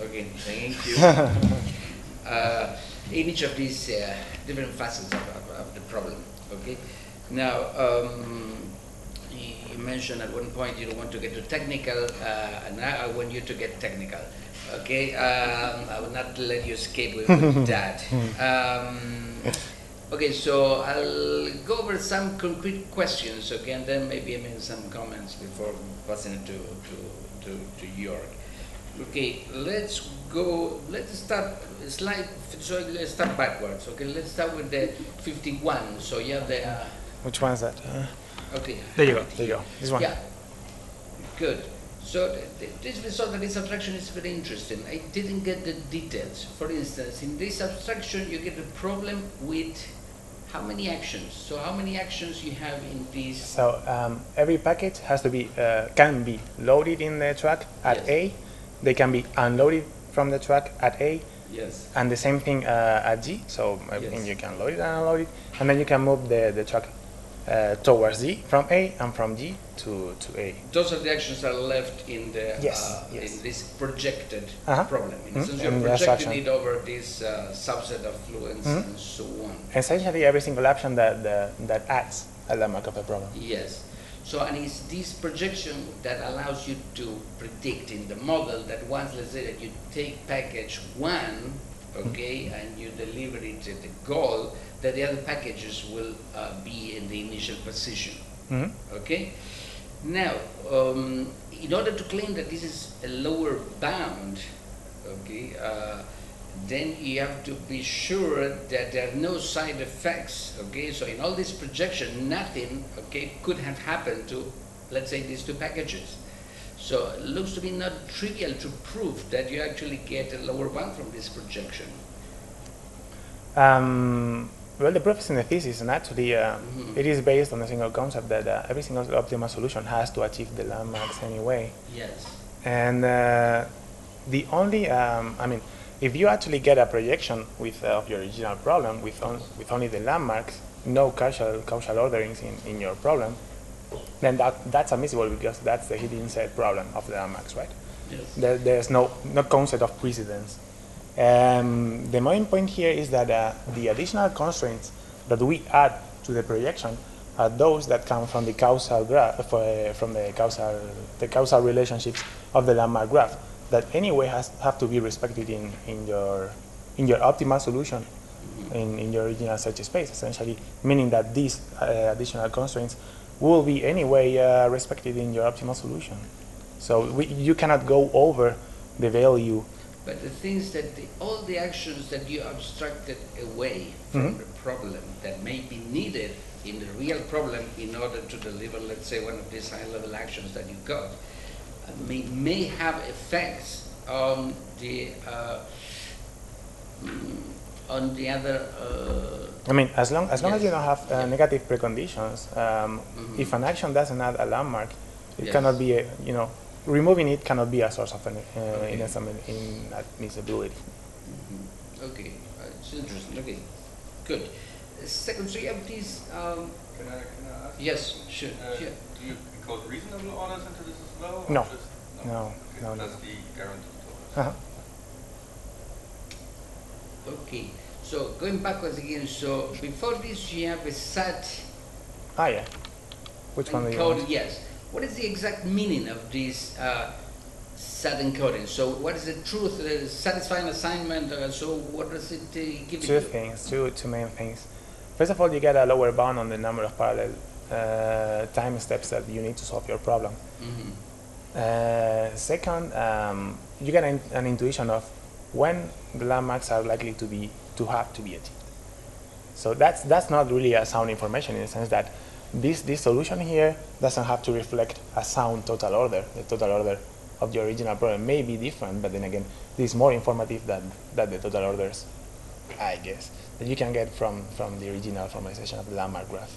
Okay, thank you. In each of these different facets of the problem. Okay. Now, you mentioned at one point you don't want to get too technical, and now I want you to get technical. Okay. I will not let you escape with that. Okay, so I'll go over some concrete questions, okay, and then maybe some comments before passing it to Jörg. Okay, let's start backwards, okay, let's start with the 51, so you have the... Which one is that? Okay. There you go, this one. Yeah, good. So this result of this abstraction is very interesting. I didn't get the details. For instance, in this abstraction, you get a problem with how many actions? So how many actions you have in this? So every package has to be, can be loaded in the track at Yes. A. They can be unloaded from the track at A. Yes. And the same thing at G. So everything Yes. you can load it and unload it. And then you can move the track towards G from A and from G to A. Those are the actions that are left in the Yes. in this projected Uh-huh. problem. In the sense, In you're the projecting abstraction. it over this subset of fluents and so on. Essentially every single action that adds a landmark of a problem. Yes. So, and it's this projection that allows you to predict in the model that once, let's say that you take package 1, okay, and you deliver it to the goal, that the other packages will be in the initial position, okay? Now, in order to claim that this is a lower bound, okay, then you have to be sure that there are no side effects, okay? So in all this projection, nothing, okay, could have happened to, let's say, these two packages. So it looks to be not trivial to prove that you actually get a lower bound from this projection. Well, the proof is in the thesis, and actually it is based on a single concept that every single optimal solution has to achieve the landmarks anyway. Yes. And the only, I mean, if you actually get a projection of your original problem with only the landmarks, no causal orderings in your problem, then that's admissible because that's the hidden set problem of the landmarks, right? Yes. There's no concept of precedence. The main point here is that the additional constraints that we add to the projection are those that come from the causal graph, from the causal relationships of the landmark graph that anyway have to be respected in your optimal solution in your original search space, essentially, meaning that these additional constraints will be anyway respected in your optimal solution. So you cannot go over the value. But the things that all the actions that you abstracted away from the problem that may be needed in the real problem in order to deliver, let's say, one of these high-level actions that you got, may have effects on the other. I mean, as long as you don't have negative preconditions, if an action doesn't add a landmark, it cannot be removing it cannot be a source of inadmissibility. Okay, it's interesting. Okay, good. Second, so you have these. Can I ask? Yes, sure. Do you include reasonable orders into this as well? No. Or just, No. That's the guaranteed orders. Okay, so going backwards again. So before this, you have a set. Ah, yeah. Which one do you want? Yes. What is the exact meaning of this set encoding? So what is the truth, satisfying assignment? So what does it give you? Two main things. First of all, you get a lower bound on the number of parallel time steps that you need to solve your problem. Second, you get an intuition of when the landmarks are likely to have to be achieved. So that's not really a sound information in the sense that this solution here doesn't have to reflect a sound total order. The total order of the original problem may be different, but then again, this is more informative than the total orders, I guess, that you can get from the original formalization of the landmark graph.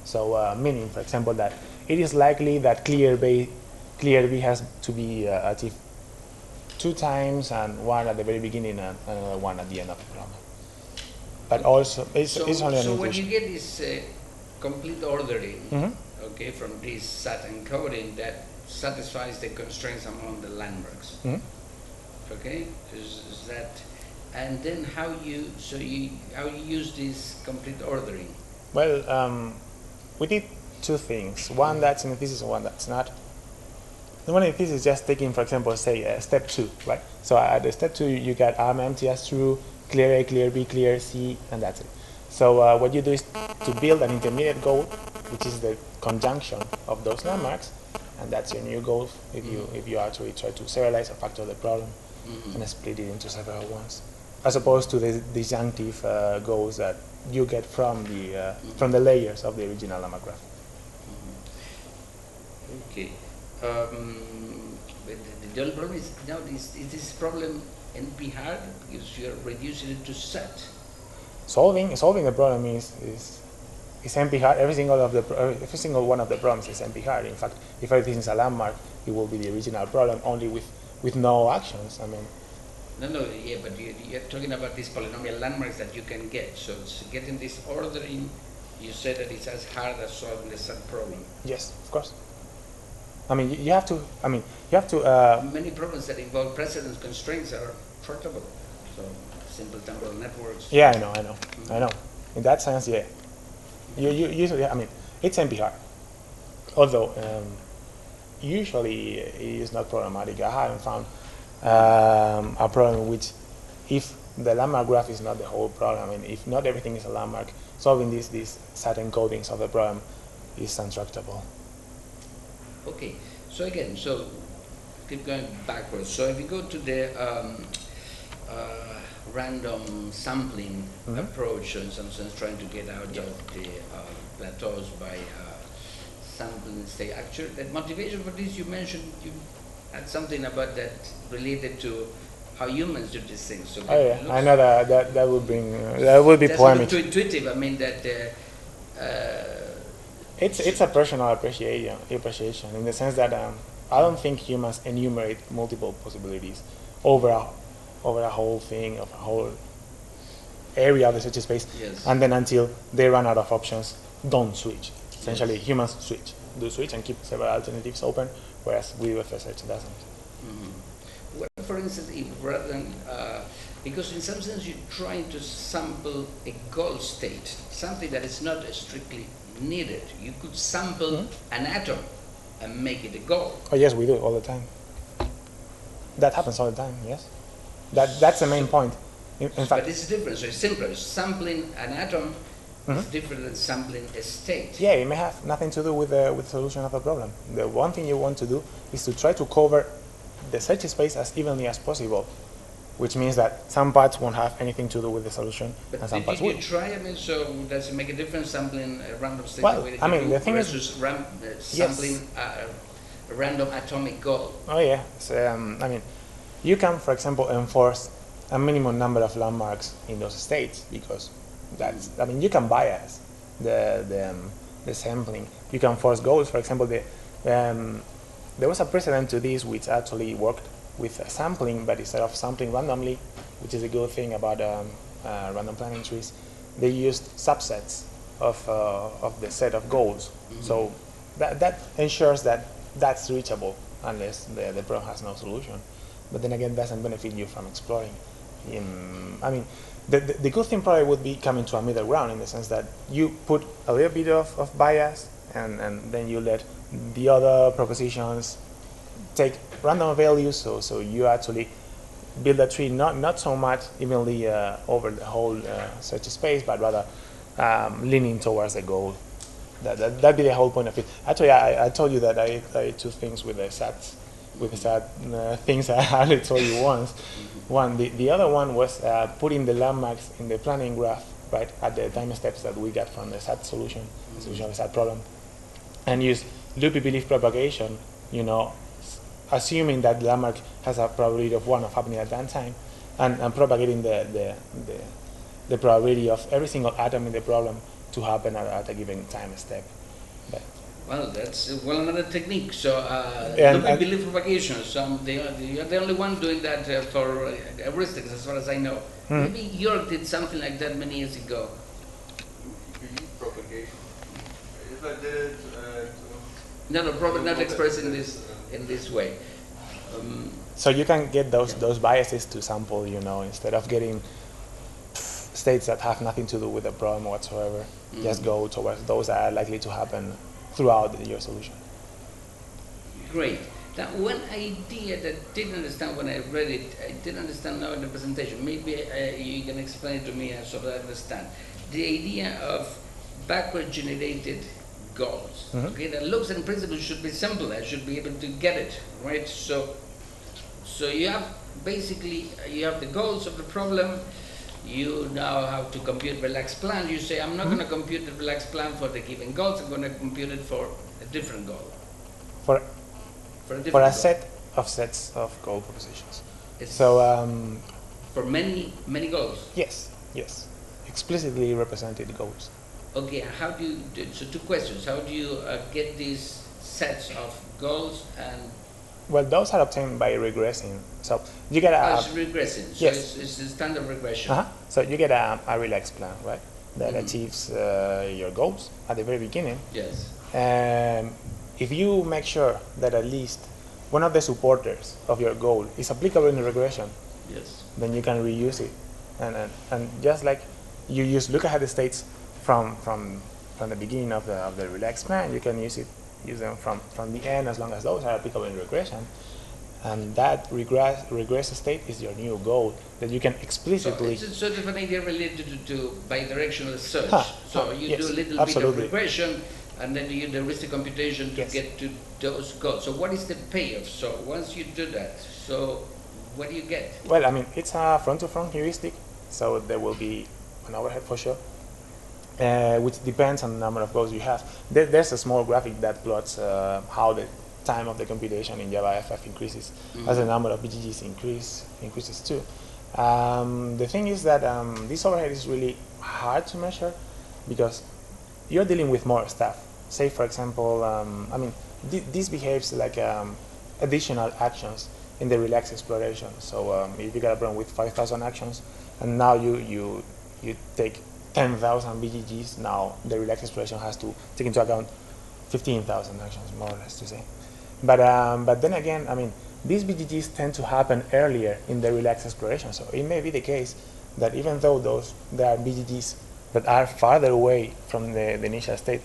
So meaning, for example, that it is likely that clear B has to be achieved 2 times, and one at the very beginning and another one at the end of the problem. But also, it's only an intuition. So what you get is complete ordering, okay, from this set encoding that satisfies the constraints among the landmarks. Okay, is that, and then how you use this complete ordering? Well, we did 2 things. One that's in the thesis and one that's not. The one in the thesis is just taking, for example, say step 2, right? So at the step 2, you get empty as true, clear A, clear B, clear C, and that's it. So what you do is to build an intermediate goal, which is the conjunction of those landmarks, and that's your new goal if you actually try to serialize or factor the problem and split it into several ones, as opposed to the disjunctive goals that you get from the layers of the original landmark graph. Okay. But the only problem is now is this problem NP hard because you are reducing it to set. Solving the problem is NP hard. Every single one of the problems is NP hard. In fact, if everything is a landmark, it will be the original problem only with no actions. I mean. No, yeah, but you're talking about these polynomial landmarks that you can get. So it's getting this ordering, you said that it's as hard as solving the set problem. Yes, of course. I mean, you have to. Many problems that involve precedence constraints are tractable. So simple temporal networks. Yeah, I know. In that sense, yeah. You usually, I mean, it's NP-hard. Although usually it is not problematic. I haven't found a problem in which, if the landmark graph is not the whole problem, I mean, if not everything is a landmark, solving these set encodings of the problem is untractable. Okay, so again, keep going backwards. So if you go to the random sampling approach, in some sense, trying to get out of the plateaus by sampling state. Actually, that motivation for this, you mentioned, you had something about that related to how humans do these things. So Oh yeah, I know that would bring that would be that's polemic. too intuitive. I mean that. It's a personal appreciation in the sense that I don't think humans enumerate multiple possibilities over a whole thing, of a whole area of the search space, Yes. and then until they run out of options, don't switch. Essentially, humans do switch and keep several alternatives open, whereas we with the search doesn't. Mm-hmm. Well, for instance, if rather than because in some sense you're trying to sample a goal state, something that is not strictly needed. You could sample an atom and make it a goal. Oh yes, we do all the time. That happens all the time. Yes, that's the main point. In fact, But it's different. So it's simpler. Sampling an atom is different than sampling a state. yeah, it may have nothing to do with the solution of the problem. The one thing you want to do is to try to cover the search space as evenly as possible, which means that some parts won't have anything to do with the solution, But and some parts did you will. try? I mean, so does it make a difference sampling a random state Well, the way that I you mean, do the thing is- versus sampling a random atomic goal? Oh yeah, so, I mean, you can, for example, enforce a minimum number of landmarks in those states because that's. I mean, you can bias the sampling. You can force goals. For example, there was a precedent to this which actually worked with sampling, but instead of sampling randomly, which is a good thing about random planning trees, they used subsets of the set of goals. So that ensures that that's reachable unless the problem has no solution. But then again, doesn't benefit you from exploring. I mean, the good thing probably would be coming to a middle ground in the sense that you put a little bit of bias and then you let the other propositions take random values, so you actually build a tree not so much evenly over the whole search space, but rather leaning towards the goal. That'd be the whole point of it. Actually, I told you that I did two things with the SATs, things I only told you once. The other one was putting the landmarks in the planning graph, right, at the time steps that we got from the SAT solution, the solution of the SAT problem, and use loopy belief propagation, assuming that the landmark has a probability of 1 of happening at that time, and propagating the probability of every single atom in the problem to happen at a given time step. But Well, that's another technique. So, And- loopy belief propagation. So, you're the only one doing that for heuristics, as far as I know. Maybe York did something like that many years ago. Belief propagation. If I did it, No, probably not expressed in this way. so you can get those biases to sample, instead of getting states that have nothing to do with the problem whatsoever. Just go towards those that are likely to happen throughout your solution. Great. Now, one idea that I didn't understand when I read it, I didn't understand now in the presentation. Maybe you can explain it to me so that I understand. The idea of backward generated goals. Okay, that looks in principle should be simple. I should be able to get it, right? So you have basically you have the goals of the problem. You now have to compute relaxed plan. You say, I'm not going to compute the relaxed plan for the given goals. I'm going to compute it for a different goal. For For a different a goal. set of sets of goal propositions. It's So for many goals. yes, explicitly represented goals. Okay, how do you do? So two questions. How do you get these sets of goals and Well, those are obtained by regressing. So you get it's regressing? So yes. it's a standard regression. So you get a relaxed plan, right, that achieves your goals at the very beginning. Yes. If you make sure that at least one of the supporters of your goal is applicable in the regression, Yes. then you can reuse it. And just like you use look-ahead states from the beginning of the relaxed plan, you can use them from the end as long as those are applicable in regression. And that regress state is your new goal that you can So explicitly. it's a sort of an idea related to bidirectional search. So you yes, do a little absolutely. bit of regression, and then you do the heuristic computation to Yes. get to those goals. So what is the payoff? So once you do that, so what do you get? Well, I mean, it's a front-to-front heuristic, so there will be an overhead for sure, which depends on the number of goals you have. There's a small graphic that plots how the time of the computation in Java FF increases as the number of BGGs increases too. The thing is that this overhead is really hard to measure because you're dealing with more stuff. Say, for example, I mean, this behaves like additional actions in the relaxed exploration. So if you got a problem with 5,000 actions, and now you take 10,000 BGGs, now the relaxed exploration has to take into account 15,000 actions, more or less to say. But then again, I mean, these BGGs tend to happen earlier in the relaxed exploration. So it may be the case that even though there are BGGs that are farther away from the initial state,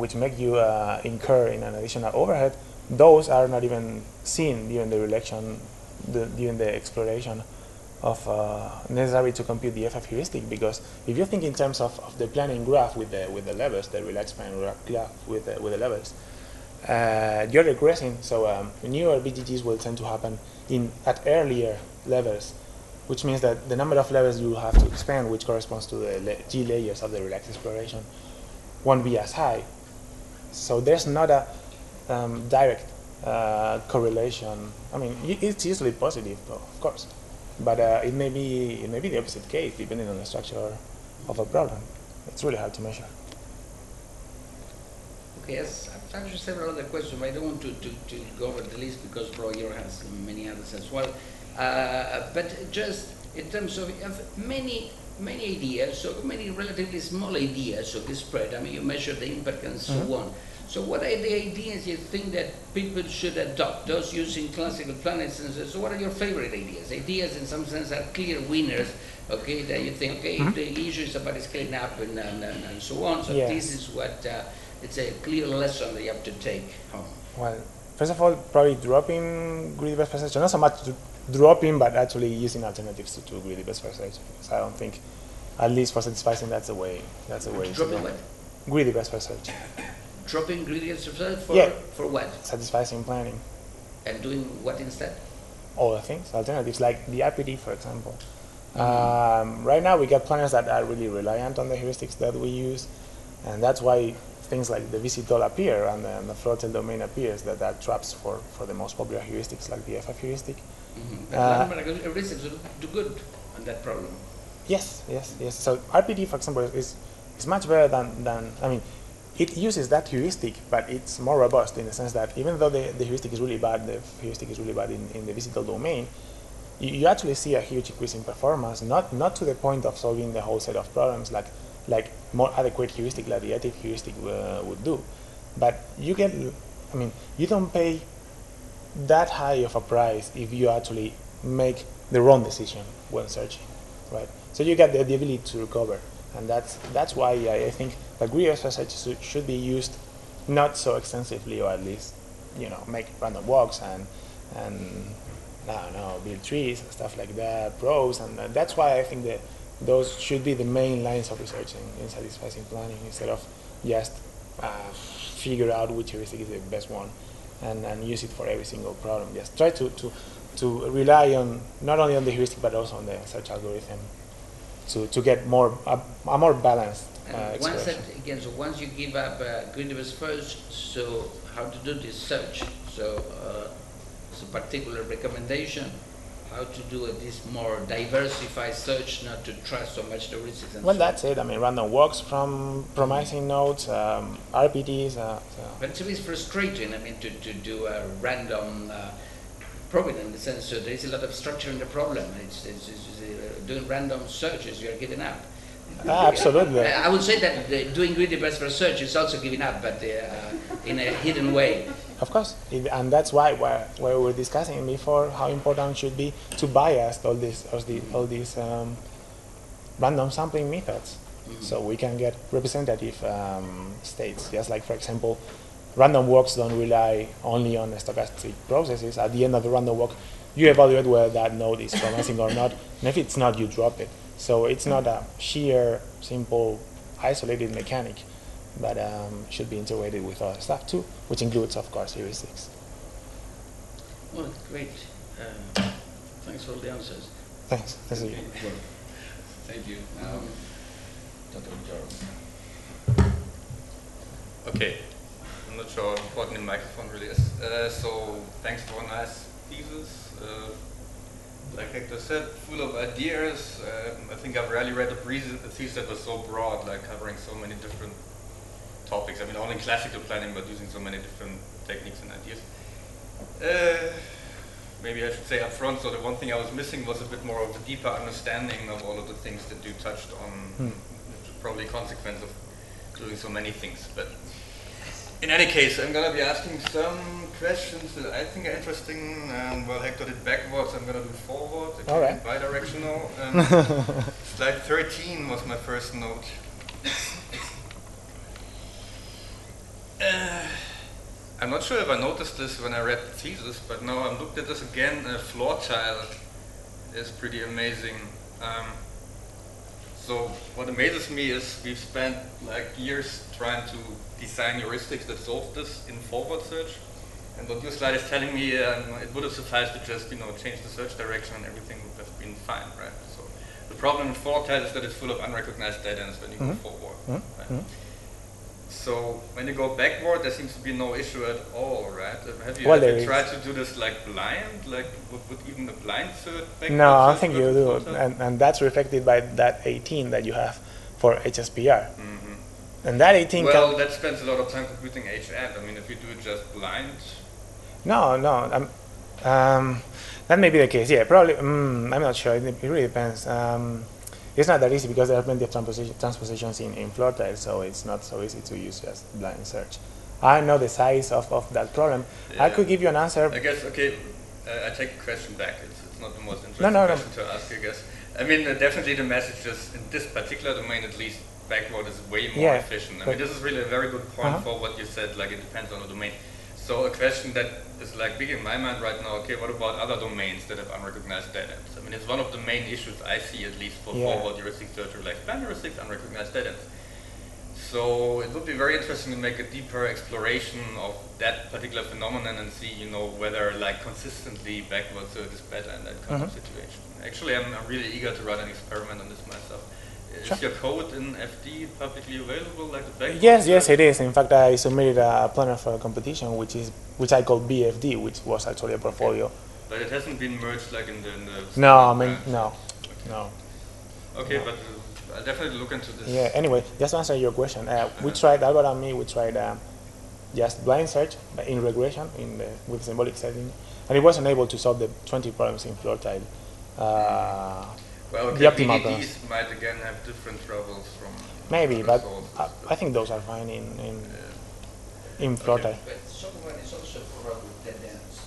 which make you incur in an additional overhead, those are not even seen during during the exploration of necessary to compute the FF heuristic. Because if you think in terms of the planning graph with the levels, the relaxed planning graph with the levels, you're regressing. So newer BGGs will tend to happen at earlier levels, which means that the number of levels you have to expand, which corresponds to the G layers of the relaxed exploration, won't be as high. So there's not a direct correlation. I mean, it's usually positive, of course, but it may be the opposite case depending on the structure of a problem. It's really hard to measure. Okay, yes, I've actually several other questions, but I don't want to go over the list because Roger has many others as well. But just in terms of many ideas, so many relatively small ideas of this spread. I mean, you measure the impact and so on. So what are the ideas you think that people should adopt, those using classical planning sensors? So what are your favorite ideas? Ideas in some sense are clear winners, okay, that you think, okay, if the issue is about scaling up and so on, so this is what, it's a clear lesson that you have to take home. Well, first of all, probably dropping greedy best first search. Not so much dropping, but actually using alternatives to greedy best first search. So I don't think, at least for satisfying, that's the way. Dropping what? Greedy best first search. Dropping greedy best first search for what? Satisfying planning. And doing what instead? All the things, alternatives, like the RPD, for example. Right now, we got planners that are really reliant on the heuristics that we use, and that's why things like the VCTOL appear and the floatel domain appears, that are traps for the most popular heuristics like the FF heuristic. But heuristics do good on that problem. Yes. So RPD, for example, is much better than I mean, it uses that heuristic, but it's more robust in the sense that even though the heuristic is really bad, the heuristic is really bad in the VCTOL domain, you actually see a huge increase in performance, not to the point of solving the whole set of problems like more adequate heuristic like the additive heuristic would do. But you get, I mean, you don't pay that high of a price if you actually make the wrong decision when searching, right? So you get the ability to recover, and that's why I think that greedy best first search should be used not so extensively, or at least, you know, make random walks and I don't know, build trees and stuff like that, pros, and that's why I think that those should be the main lines of research in satisfying planning, instead of just figure out which heuristic is the best one and use it for every single problem. Just try to rely on not only on the heuristic but also on the search algorithm to get a more balanced exploration. So once you give up greedy best first, so how to do this search? So it's a particular recommendation. How to do this more diversified search, not to trust so much the heuristics. Well, that's it. I mean, random walks from promising nodes, RPDs. But to me, it's frustrating. I mean, to do a random problem in the sense that there is a lot of structure in the problem. It's doing random searches, you're giving up. Absolutely. I would say that doing greedy best first search is also giving up, but in a hidden way. Of course, and that's why we were discussing before how important it should be to bias all these random sampling methods, so we can get representative states. Just like, for example, random walks don't rely only on stochastic processes. At the end of the random walk, you evaluate whether that node is promising or not, and if it's not, you drop it. So it's not a sheer, simple, isolated mechanic, but should be integrated with other stuff too, which includes, of course, heuristics. Well, great. Thanks for all the answers. Thanks. Thank you. Thank you. Dr. Charles. Okay. I'm not sure how important the microphone really is. So thanks for a nice thesis. Like Hector said, full of ideas. I think I've rarely read a thesis that was so broad, like covering so many different topics. I mean, all in classical planning, but using so many different techniques and ideas. Maybe I should say up front, so the one thing I was missing was a bit more of a deeper understanding of all of the things that you touched on, which is probably a consequence of doing so many things. But in any case, I'm going to be asking some questions that I think are interesting. Well, Hector did backwards, I'm going to do forward, all right. Bidirectional. Slide 13 was my first note. I'm not sure if I noticed this when I read the thesis, but now I've looked at this again. Floor tile is pretty amazing. So what amazes me is we've spent like years trying to design heuristics that solve this in forward search. And what your slide is telling me, it would have sufficed to just change the search direction and everything would have been fine, right? So the problem with floor tile is that it's full of unrecognized dead ends when you go forward. Right? So when you go backward, there seems to be no issue at all, right? Have you tried to do this like blind? Like would even a blind search backward? No, I don't think you do, and that's reflected by that 18 that you have for HSPR. And that 18 well, that spends a lot of time computing HF. I mean, if you do it just blind. No, that may be the case. Yeah, probably. I'm not sure. It really depends. It's not that easy because there are plenty of transpositions in floor tile, so it's not so easy to use just blind search. I know the size of that problem. Yeah. I could give you an answer. I guess, okay, I take the question back. It's not the most interesting question to ask, I guess. I mean, definitely the message is, in this particular domain at least, backward is way more efficient. I mean, this is really a very good point for what you said, like it depends on the domain. So a question that is like big in my mind right now, okay, what about other domains that have unrecognized dead ends? I mean, it's one of the main issues I see, at least for forward heuristic search, like blind heuristics, unrecognized dead ends. So it would be very interesting to make a deeper exploration of that particular phenomenon and see, whether like consistently backward search is better in that kind of situation. Actually, I'm really eager to run an experiment on this myself. Is your code in FD publicly available, like the backward Yes, search? it is. In fact, I submitted a planner for a competition, which I call BFD, which was actually a portfolio. Okay. But it hasn't been merged like in the No, I mean, no. Okay, but I'll definitely look into this. Yeah. Anyway, just to answer your question, we tried Alvaro and me. We tried just blind search in regression with symbolic setting, and it wasn't able to solve the 20 problems in floor tile. Well, okay, the optimal PDDs might again have different troubles from maybe, but sources, I think those are fine in floor tile. But software is also corrupt with dead ends.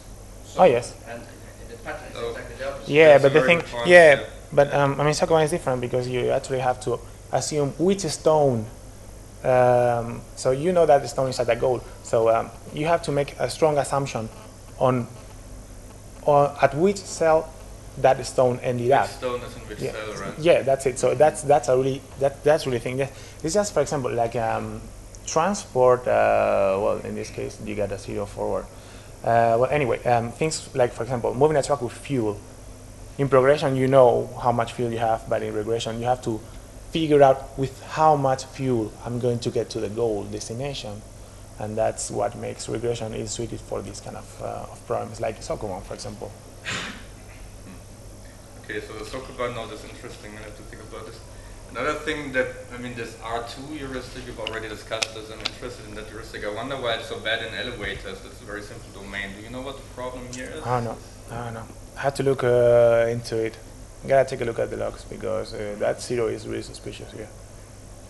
Oh yes. And the pattern is exactly the opposite. Yeah, That's but the a thing, very good point, but I mean, Sokoban is different because you actually have to assume which stone. So you know that the stone is at a goal. So you have to make a strong assumption on at which cell that stone ended up. Which stone is in which cell, right? Yeah, that's it. So that's really thing. It's just, for example, like transport. Well, in this case, you got a 0 forward. Well, anyway, things like, for example, moving a truck with fuel. In progression, you know how much fuel you have, but in regression, you have to figure out with how much fuel I'm going to get to the goal destination, and that's what makes regression is suited for this kind of problems, like Sokoban, for example. Okay, so the Sokoban node is interesting. I have to think about this. Another thing that, I mean, this R2 heuristic, we've already discussed this. I'm interested in that heuristic. I wonder why it's so bad in elevators. It's a very simple domain. Do you know what the problem here is? I don't know. I have to look into it. I gotta take a look at the logs because that 0 is really suspicious here.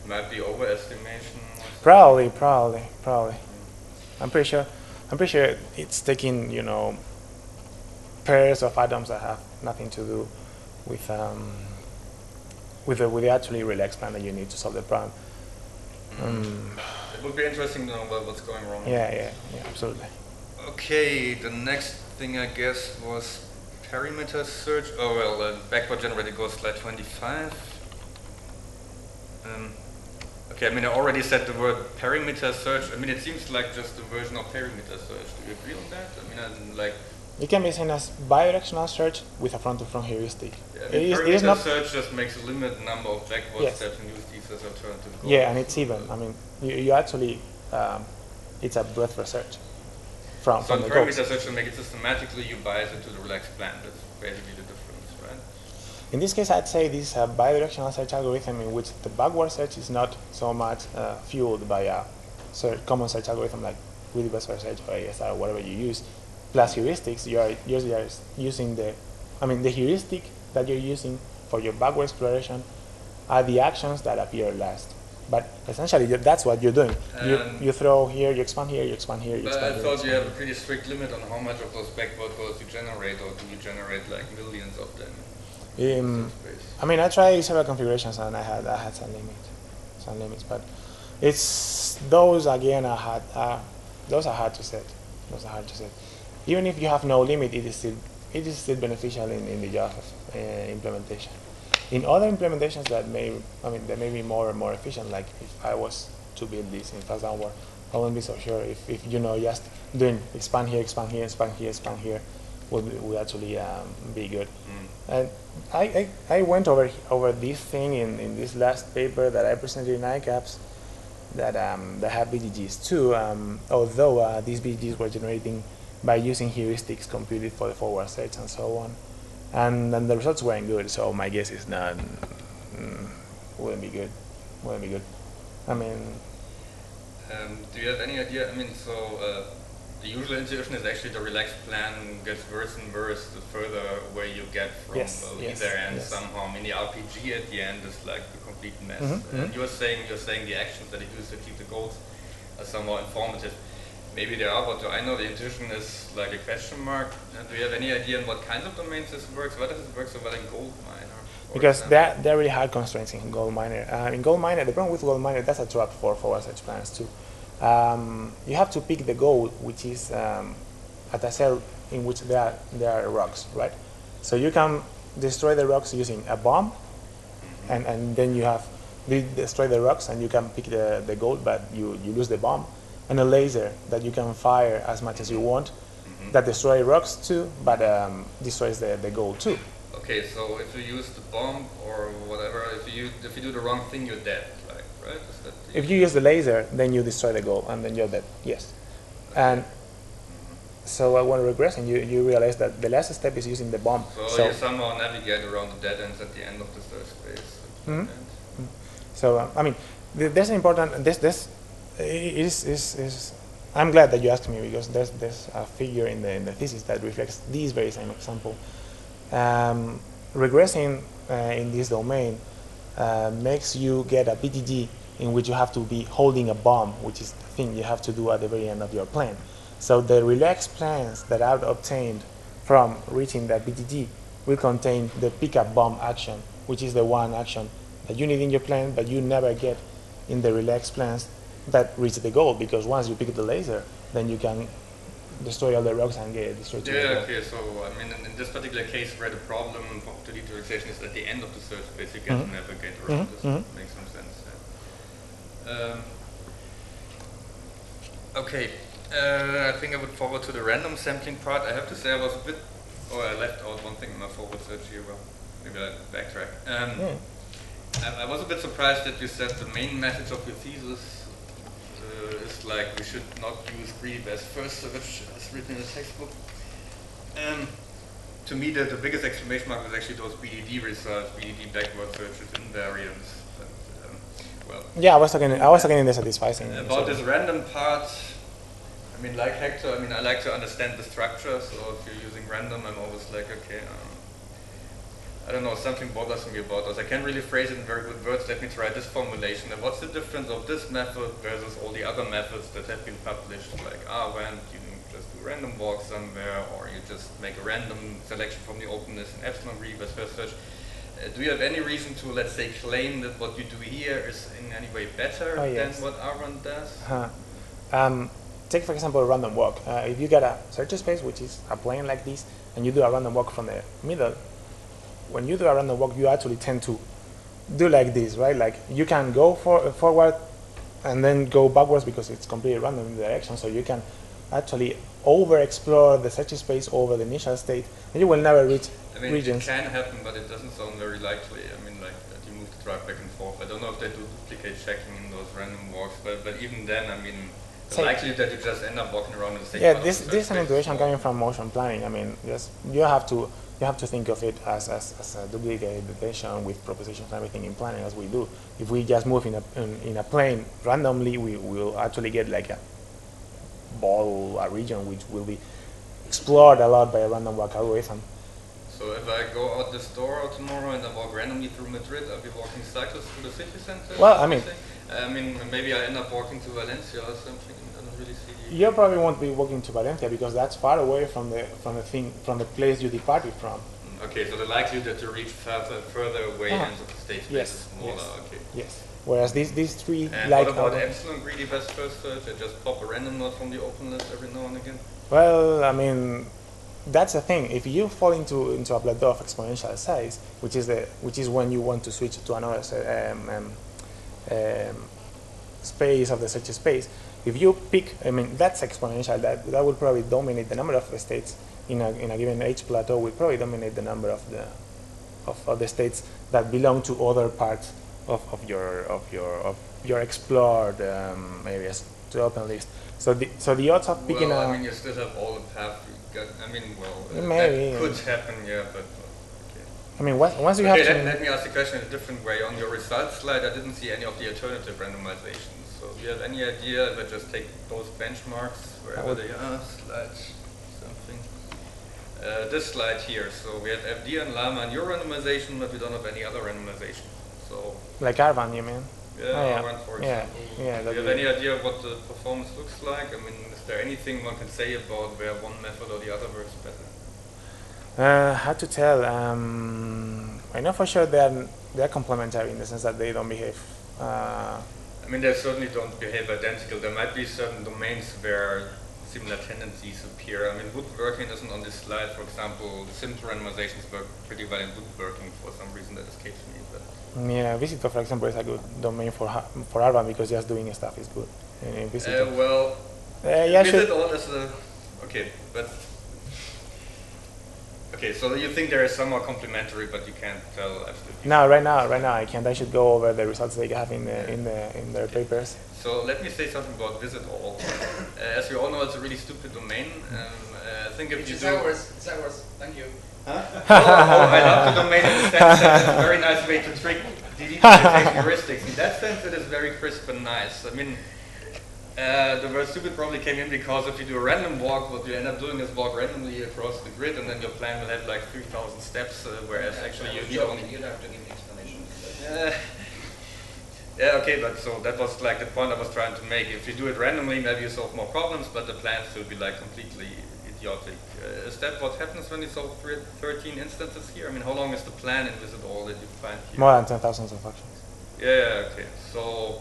Might be overestimation. Probably. I'm pretty sure it's taking, pairs of atoms that have nothing to do with the actually relaxed plan that you need to solve the problem. It would be interesting to know what's going wrong. Yeah, absolutely. Okay, the next thing I guess was perimeter search. Oh well, backward generated goes slide 25. Okay, I mean I already said the word perimeter search. I mean it seems like just a version of perimeter search. Do you agree on that? I mean like. It can be seen as bidirectional search with a front-to-front heuristic. Yeah, I mean, perimeter not search just makes a limited number of backward steps and use these as alternative goals. Yeah, and it's even. I mean, you actually it's a breadth research. So in parameter search, to make it systematically, you bias it to the relaxed plan. That's basically the difference, right? In this case, I'd say this is a bidirectional search algorithm in which the backward search is not so much fueled by a common search algorithm like really best first search or ASR or whatever you use, plus heuristics. You're using the heuristic that you're using for your backward exploration are the actions that appear last. But essentially, that's what you're doing. You throw here, you expand here, you expand here, you expand here. But I thought you have a pretty strict limit on how much of those backward goals you generate, or do you generate like millions of them? I mean, I tried several configurations and I had some limits, but those again are hard. Those are hard to set. Even if you have no limit, it is still beneficial in the job of implementation. In other implementations that may be more efficient, like if I was to build this in fast downward, I wouldn't be so sure if just doing expand here, expand here, expand here, expand here would actually be good. And I went over this thing in this last paper that I presented in ICAPS that have BGGs too, although these BGGs were generating by using heuristics computed for the forward search and so on. And the results weren't good, so my guess is not wouldn't be good. I mean, do you have any idea? I mean, so the usual intuition is actually the relaxed plan gets worse and worse the further away you get from either end somehow. I mean, the RPG at the end is like the complete mess. And you're saying the actions that it uses to keep the goals are somewhat informative. Maybe they are, but I know the intuition is like a question mark. Do you have any idea in what kinds of domains this works? Why does it work so well in gold miner? Because there are really hard constraints in gold miner. In gold miner, the problem with gold miner, that's a trap for forward search plans too. You have to pick the goal, which is at a cell in which there are rocks, right? So you can destroy the rocks using a bomb, and then you destroy the rocks, and you can pick the gold, but you lose the bomb. And a laser that you can fire as much as you want, that destroys rocks too, but destroys the gold too. Okay, so if you use the bomb or whatever, if you do the wrong thing, you're dead, like, right? Is that if you use the laser, then you destroy the gold, and then you're dead. Yes. Okay. And so when regressing, you realize that the last step is using the bomb. So you somehow navigate around the dead ends at the end of the search space. So I mean, there's an important I'm glad that you asked me, because there's a figure in the thesis that reflects this very same example. Regressing in this domain makes you get a BTG in which you have to be holding a bomb, which is the thing you have to do at the very end of your plan. So the relaxed plans that are obtained from reaching that BTG will contain the pickup bomb action, which is the one action that you need in your plan, but you never get in the relaxed plans that reach the goal, because once you pick the laser, then you can destroy all the rocks and get destroyed. Okay, so I mean, in this particular case where the problem to detectorization is at the end of the search space, you can navigate around this. Makes some sense. Okay, I think I would forward to the random sampling part. I have to say I was a bit, I left out one thing in my forward search here. Well, maybe I backtrack. I was a bit surprised that you said the main message of your thesis is like we should not use greedy best first search as written in the textbook. To me, the biggest exclamation mark was actually those BDD results, BDD backward searches invariants. Well, yeah, I was talking in the satisficing. About this random part, I mean, like Hector, I like to understand the structure. So if you're using random, I'm always like, okay. I don't know, something bothers me about this. I can't really phrase it in very good words. Let me try this formulation. And what's the difference of this method versus all the other methods that have been published? Like, when you just do random walk somewhere, or you just make a random selection from the openness in epsilon rebus first search. Do you have any reason to, let's say, claim that what you do here is in any way better than what Aaron does? Take, for example, a random walk. If you get a search space, which is a plane like this, and you do a random walk from the middle, when you do a random walk, you actually tend to do like this, right? Like you can go forward and then go backwards because it's completely random in the direction. So you can actually over-explore the search space over the initial state, and you will never reach regions. It can happen, but it doesn't sound very likely. I mean, like that you move the drive back and forth. I don't know if they do duplicate checking in those random walks, but even then, I mean, The likelihood that you just end up walking around in the same. Yeah, this is an intuition coming from motion planning. I mean, just you have to think of it as a duplication with propositions and everything in planning, as we do. If we just move in a plane randomly, we will actually get like a ball, a region which will be explored a lot by a random walk algorithm. So if I go out this door tomorrow and I walk randomly through Madrid, I'll be walking cycles through the city center? Well, I mean, maybe I end up walking to Valencia or something. I don't really see the... You probably won't be walking to Valencia because that's far away from the place you departed from. Okay, so the likelihood that you reach further away ends of the state space is smaller. Yes. Okay. Yes. Whereas these three, and like, what about epsilon greedy best first search? I just pop a random node from the open list every now and again. Well, I mean, that's the thing. If you fall into a plateau of exponential size, which is when you want to switch to another space of the search space, if you pick, I mean, that's exponential. That will probably dominate the number of states in a given H plateau. Will probably dominate the number of the states that belong to other parts of your explored areas to open list. So the odds of picking I mean, you still have all the path. I mean, maybe that could happen, yeah, but okay. I mean, once you have to... Let me ask the question in a different way. On your results slide, I didn't see any of the alternative randomizations. So do you have any idea if I just take those benchmarks, wherever they are, slide something? This slide here, so we have FD and Llama and your randomization, but we don't have any other randomization. So like Arvan, you mean? Yeah, Arvan, for example. Yeah, do you have any idea what the performance looks like? I mean, is there anything one can say about where one method or the other works better? Hard to tell. I know for sure they're complementary in the sense that they don't behave. I mean, they certainly don't behave identical. There might be certain domains where similar tendencies appear. I mean, woodworking isn't on this slide. For example, the simple randomizations work pretty well in woodworking for some reason that escapes me. But yeah, Visitor, for example, is a good domain for Arvan because just doing stuff is good. In Visitor. Visit all is okay, but okay. So you think there is some more complementary, but you can't tell absolutely. No, right now I can't. I should go over the results they have in their papers. So let me say something about visit all. As we all know, it's a really stupid domain. I think if it's ours. It's ours. Thank you. Huh? I love the domain in the sense that it's a very nice way to trick delete heuristics. In that sense, it is very crisp and nice. I mean, the word stupid probably came in because if you do a random walk, what you end up doing is walk randomly across the grid, and then your plan will have like 3,000 steps, whereas actually you need only... You'd have to give an explanation. Yeah, okay, but so that was like the point I was trying to make. If you do it randomly, maybe you solve more problems, but the plans will be like completely idiotic. Is that what happens when you solve 13 instances here? I mean, how long is the plan in Visit All that you find here? More than 10,000 of functions. Yeah, okay. So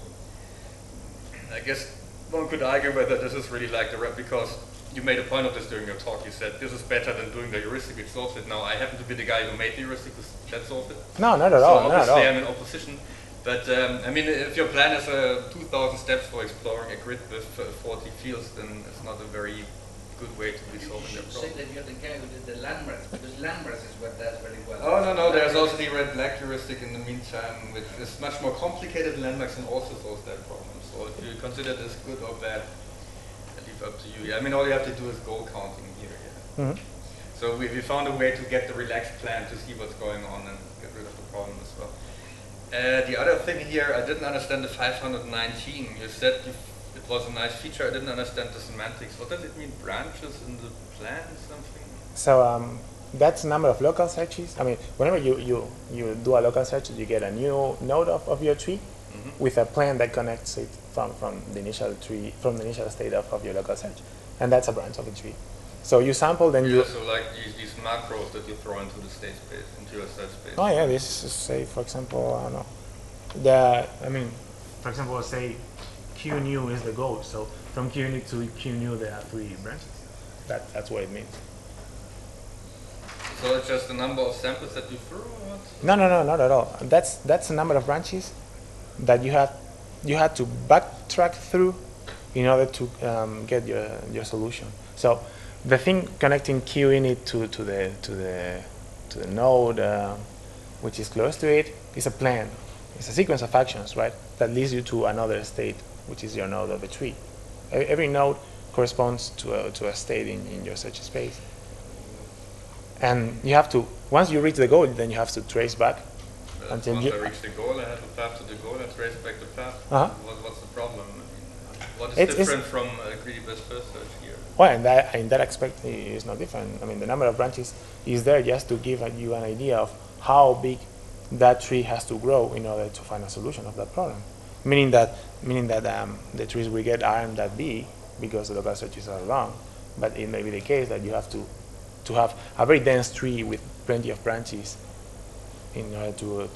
I guess one could argue whether this is really like the because you made a point of this during your talk. You said this is better than doing the heuristic which solves it. Now I happen to be the guy who made the heuristic that solved it. No, not at all. So obviously I'm in opposition. But I mean, if your plan is 2,000 steps for exploring a grid with 40 fields, then it's not a very good way to be solving that problem. You should say that you're the guy who did the landmarks, because landmarks is what does very well. Oh, no, there's also the red-black heuristic in the meantime, which is much more complicated than landmarks and also solves that problem. So if you consider this good or bad, I leave up to you. I mean, all you have to do is goal counting here. Yeah. Mm-hmm. So we found a way to get the relaxed plan to see what's going on and get rid of the problem as well. The other thing here, I didn't understand the 519. You said it was a nice feature. I didn't understand the semantics. What does it mean, branches in the plan or something? So that's the number of local searches. I mean, whenever you do a local search, you get a new node of your tree with a plan that connects it from the initial tree, from the initial state of your local search. And that's a branch of a tree. So you sample, then you... So like these macros that you throw into the state space, into your search space. Oh yeah, this is, say, for example, I don't know. For example, say Q new is the goal. So from Q new to Q new, there are 3 branches. That's what it means. So it's just the number of samples that you threw, or what? No, not at all. That's the number of branches that you had to backtrack through in order to get your solution. So the thing connecting Q init to the node which is close to it is a plan. It's a sequence of actions, right? That leads you to another state, which is your node of the tree. Every node corresponds to a state in your search space. And you have to, once you reach the goal, then you have to trace back until once you... I reach the goal, I have a path to the goal, I trace back the path. What's the problem? I mean, what is different from a greedy best first search here? Well, in that aspect, it's not different. I mean, the number of branches is there just to give you an idea of how big that tree has to grow in order to find a solution of that problem. Meaning that the trees we get aren't that big because the local searches are long, but it may be the case that you have to have a very dense tree with plenty of branches in order to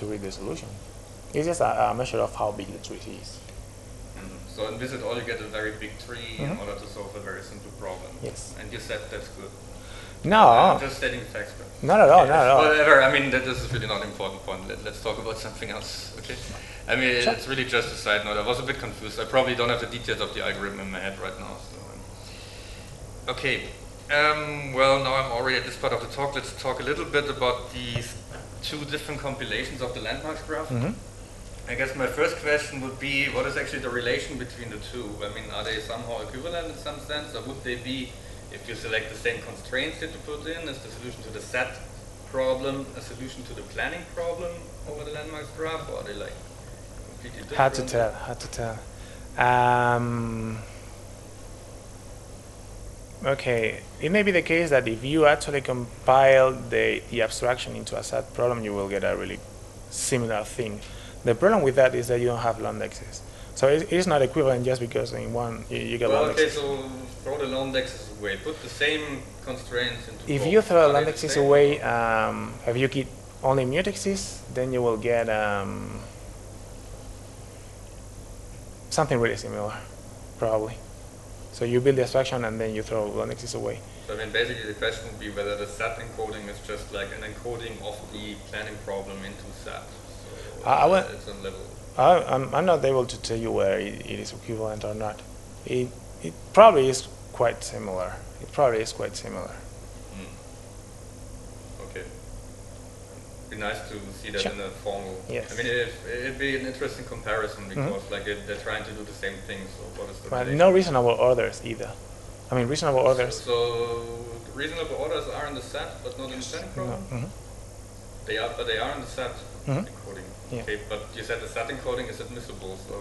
read the solution. It's just a measure of how big the tree is. So in Visit All you get a very big tree in order to solve a very simple problem. Yes. And you said that's good. No. I'm just stating facts. Not at all, not at all. Whatever, I mean, this is really not an important point. Let's talk about something else, okay? I mean, it's really just a side note. I was a bit confused. I probably don't have the details of the algorithm in my head right now. So, okay. Well, now I'm already at this part of the talk. Let's talk a little bit about these two different compilations of the landmarks graph. I guess my first question would be, what is actually the relation between the two? I mean, are they somehow equivalent in some sense, or would they be, if you select the same constraints that you put in, is the solution to the set problem a solution to the planning problem over the landmarks graph, or are they like completely different? Hard to tell. Okay, it may be the case that if you actually compile the abstraction into a SAT problem, you will get a really similar thing. The problem with that is that you don't have Londexes. So it is not equivalent just because in one you get Londexes. Okay, so throw the Londexes away. Put the same constraints into If both. you throw the Londexes away, if you keep only mutexes, then you will get something really similar, probably. So you build the abstraction and then you throw Londexes away. So I mean, basically the question would be whether the SAT encoding is just like an encoding of the planning problem into SAT. So it's on level. I'm not able to tell you whether it is equivalent or not. It probably is quite similar. It probably is quite similar. Okay. Be nice to see that in a formal. Yes. I mean, it'd be an interesting comparison because like they're trying to do the same thing. So what is the relation? No reasonable orders either. I mean, reasonable orders. So reasonable orders are in the SAT, but not in the planning problem. No. They are in the SAT encoding. Yeah. Okay, but you said the SAT encoding is admissible, so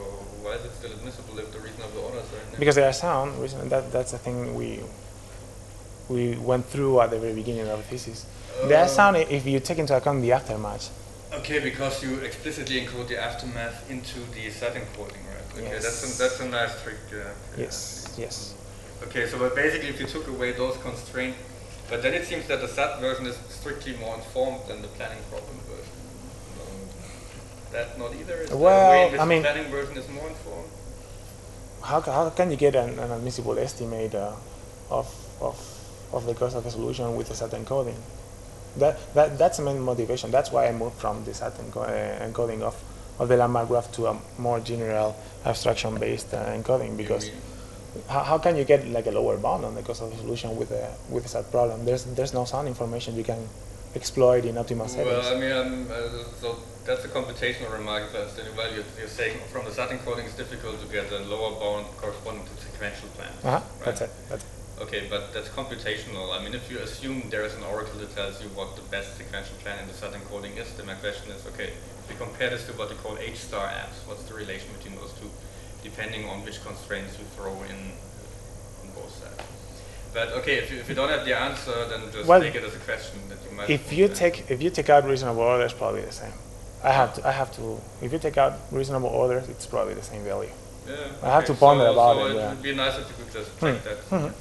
why is it still admissible if the reasonable orders are in there? Because they are sound. That's the thing we went through at the very beginning of the thesis. They are sound if you take into account the aftermath. Okay, because you explicitly encode the aftermath into the SAT encoding, right? Okay, Yes. that's a nice trick. Yes. Okay, so but basically if you took away those constraints, but then it seems that the SAT version is strictly more informed than the planning problem version. That not either? Is there a way in which the planning version is more informed? How can you get an admissible estimate of the cost of the solution with the SAT encoding? That's the main motivation. That's why I moved from the SAT encoding of the landmark graph to a more general abstraction-based encoding, because how can you get like a lower bound on the cost of the solution with the SAT problem? There's no sound information you can exploit in optimal settings. Well, I mean, so that's a computational remark. Well, you're saying from the SAT encoding it's difficult to get a lower bound corresponding to sequential plans. Right? That's it. Okay, but that's computational. I mean, if you assume there is an oracle that tells you what the best sequential plan in the SAT encoding is, then my question is, okay, if you compare this to what you call H-star apps, what's the relation between those two, depending on which constraints you throw in on both sides? But okay, if you don't have the answer, then just take it as a question that you might. If you take out reasonable orders, it's probably the same. I have to. If you take out reasonable orders, it's probably the same value. Yeah. I have to ponder about it. It would be nice if you could just check that.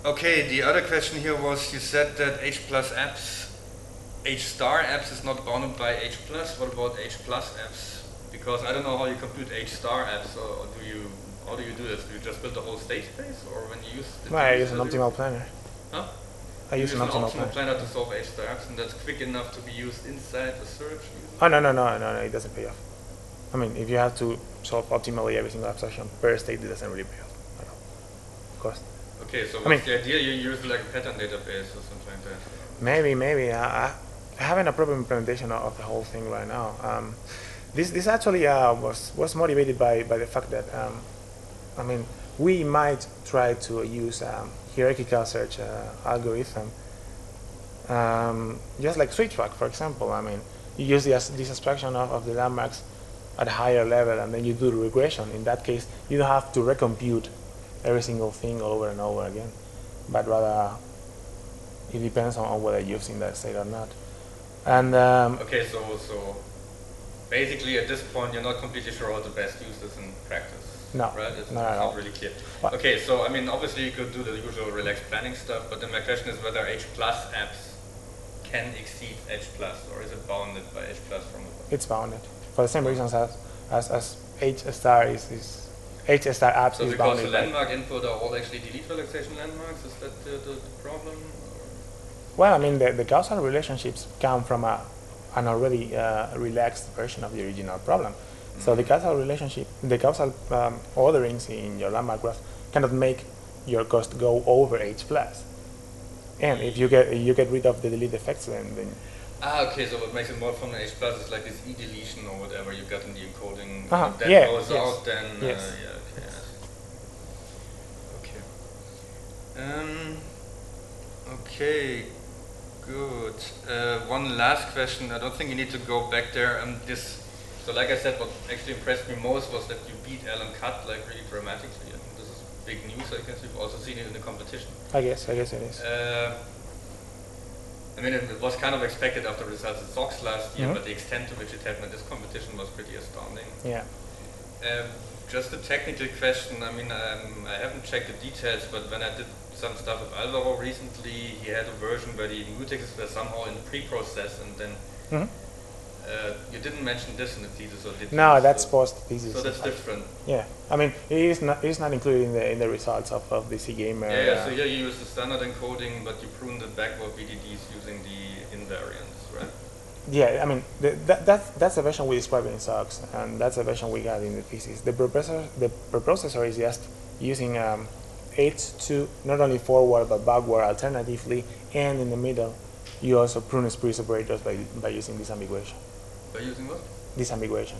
Okay, the other question here was, you said that H star apps is not bounded by H plus. What about H plus apps? Because I don't know how you compute H star apps, or how do you do this? Do you just build the whole state space, or when you use the I use an optimal planner. Huh? I use an optimal planner to solve H star apps, and that's quick enough to be used inside the search? Oh, no, it doesn't pay off. I mean, if you have to solve optimally every single abstraction per state, it doesn't really pay off at all. Of course. Okay, so what's the idea? You use like a pattern database or something like that? Maybe. I haven't a proper implementation of the whole thing right now. This actually was motivated by the fact that I mean, we might try to use hierarchical search algorithm, just like SweetTrack, for example. I mean, you use this abstraction of the landmarks at a higher level, and then you do the regression. In that case, you don't have to recompute every single thing over and over again, but rather it depends on whether you've seen that state or not. And okay, so basically at this point you're not completely sure how to best use this in practice. No, right? It's not at all. not really clear. Okay, so I mean, obviously you could do the usual relaxed planning stuff, but then my question is whether H+ apps can exceed H+, or is it bounded by H+ from above? It's bounded for the same reasons as H star is H star apps so is because bounded. the landmark input are all actually delete relaxation landmarks, is that the problem? Well, I mean, the causal relationships come from an already relaxed version of the original problem. Mm-hmm. So the causal relationship, the causal orderings in your landmark graph cannot make your cost go over H+. And if you get rid of the delete effects, then okay, so what makes it more from the H+ is like this e-deletion or whatever you got in the encoding. If that goes out, then yes. Yeah, okay. Okay, good. One last question. I don't think you need to go back there. So like I said, what actually impressed me most was that you beat Alan Cutt like really dramatically. I think this is big news. I guess you've also seen it in the competition. I guess it is. I mean, it was kind of expected after the results at SOX last year, but the extent to which it happened in this competition was pretty astounding. Yeah. Just a technical question. I mean, I haven't checked the details, but when I did some stuff with Alvaro recently, he had a version where the mutexes were somehow in pre-process, and then you didn't mention this in the thesis, or did you? No, that's post-thesis. So that's different. Yeah, I mean, it is not included in the results of the C-Gamer. Yeah, so here you use the standard encoding, but you prune the backward BDDs using the invariants, right? Yeah, I mean, that's the version we described in SOX, and that's the version we got in the thesis. The preprocessor is just using H2 not only forward but backward alternatively, and in the middle you also prune spree separators by using disambiguation. By using what? Disambiguation.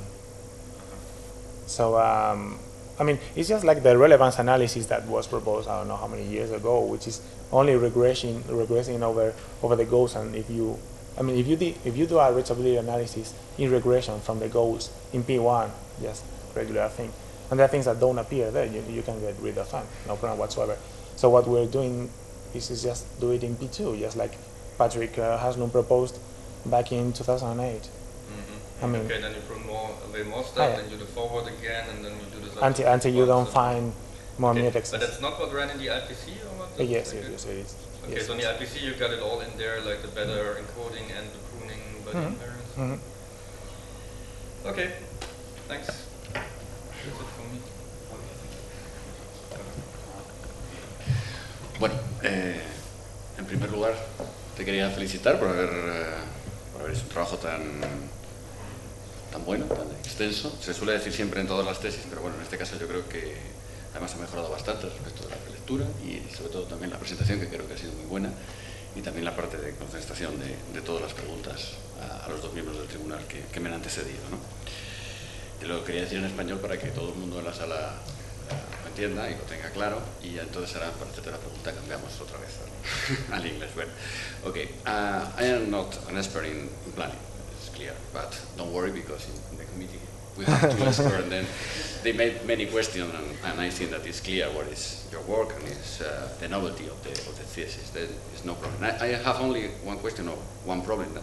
So, I mean, it's just like the relevance analysis that was proposed, I don't know how many years ago, which is only regressing over the goals. And if you do a reachability analysis in regression from the goals in P1, just regular thing, and there are things that don't appear there, you can get rid of them, no problem whatsoever. So what we're doing is just do it in P2, just like Patrick Haslund proposed back in 2008. I mean, okay, then you prune away more stuff, then you do forward again, and then you do this until you don't find more mutexes. But that's not what ran in the IPC, or what? Yes, it is. Okay, yes, so in the IPC you got it all in there, like the better encoding and the pruning by the invariants. Okay, thanks. That's it from me. Bueno, en primer lugar te quería felicitar por haber hecho un trabajo tan bueno, tan extenso. Se suele decir siempre en todas las tesis, pero bueno, en este caso yo creo que además ha mejorado bastante respecto de la prelectura y sobre todo también la presentación, que creo que ha sido muy buena, y también la parte de contestación de todas las preguntas a los dos miembros del tribunal que me han antecedido, ¿no? Yo lo quería decir en español para que todo el mundo en la sala lo entienda y lo tenga claro, y ya entonces ahora para hacerte la pregunta cambiamos otra vez al inglés. Bueno, okay, I am not an expert in planning, it's clear, but don't worry, because in the committee we have two experts, and then they made many questions, and I think that it's clear what is your work and is the novelty of the thesis. There is no problem. I have only one question or one problem.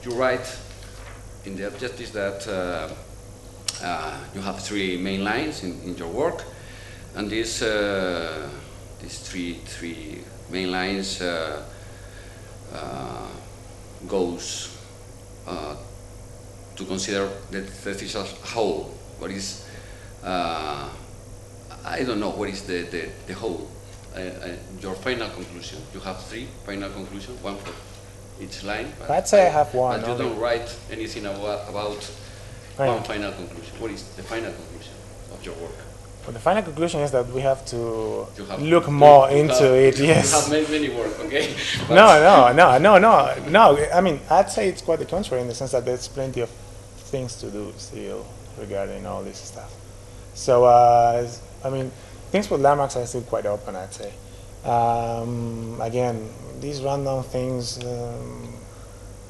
You write in the objectives that you have three main lines in your work, and these three main lines goes to consider the thesis as a whole. What is I don't know what is the whole. Your final conclusion. You have three final conclusions, one for each line. I'd say I have one. But you don't write anything about one final conclusion. What is the final conclusion of your work? Well, the final conclusion is that we have to look more into it. Yes. You have many work, okay? No. I mean, I'd say it's quite the contrary in the sense that there's plenty of things to do still regarding all this stuff. So, I mean, things with landmarks are still quite open, I'd say. Again, these random things,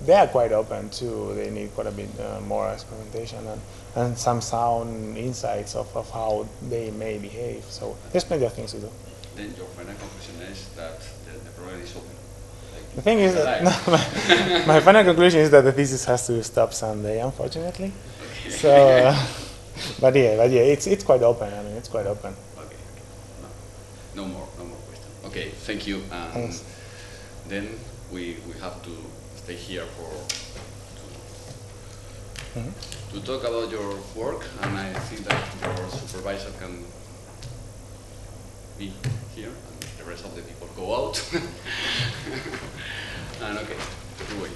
they are quite open too. They need quite a bit more experimentation and some sound insights of how they may behave. So there's plenty of things to do. Then your final conclusion is that the problem is open. The thing is that my final conclusion is that the thesis has to stop someday, unfortunately. Okay. So, but yeah, it's quite open. I mean, it's quite open. Okay. No more questions. Okay, thank you. Thanks. Then we have to stay here to talk about your work, and I think that your supervisor can be here, and the rest of the people go out. And okay, we wait.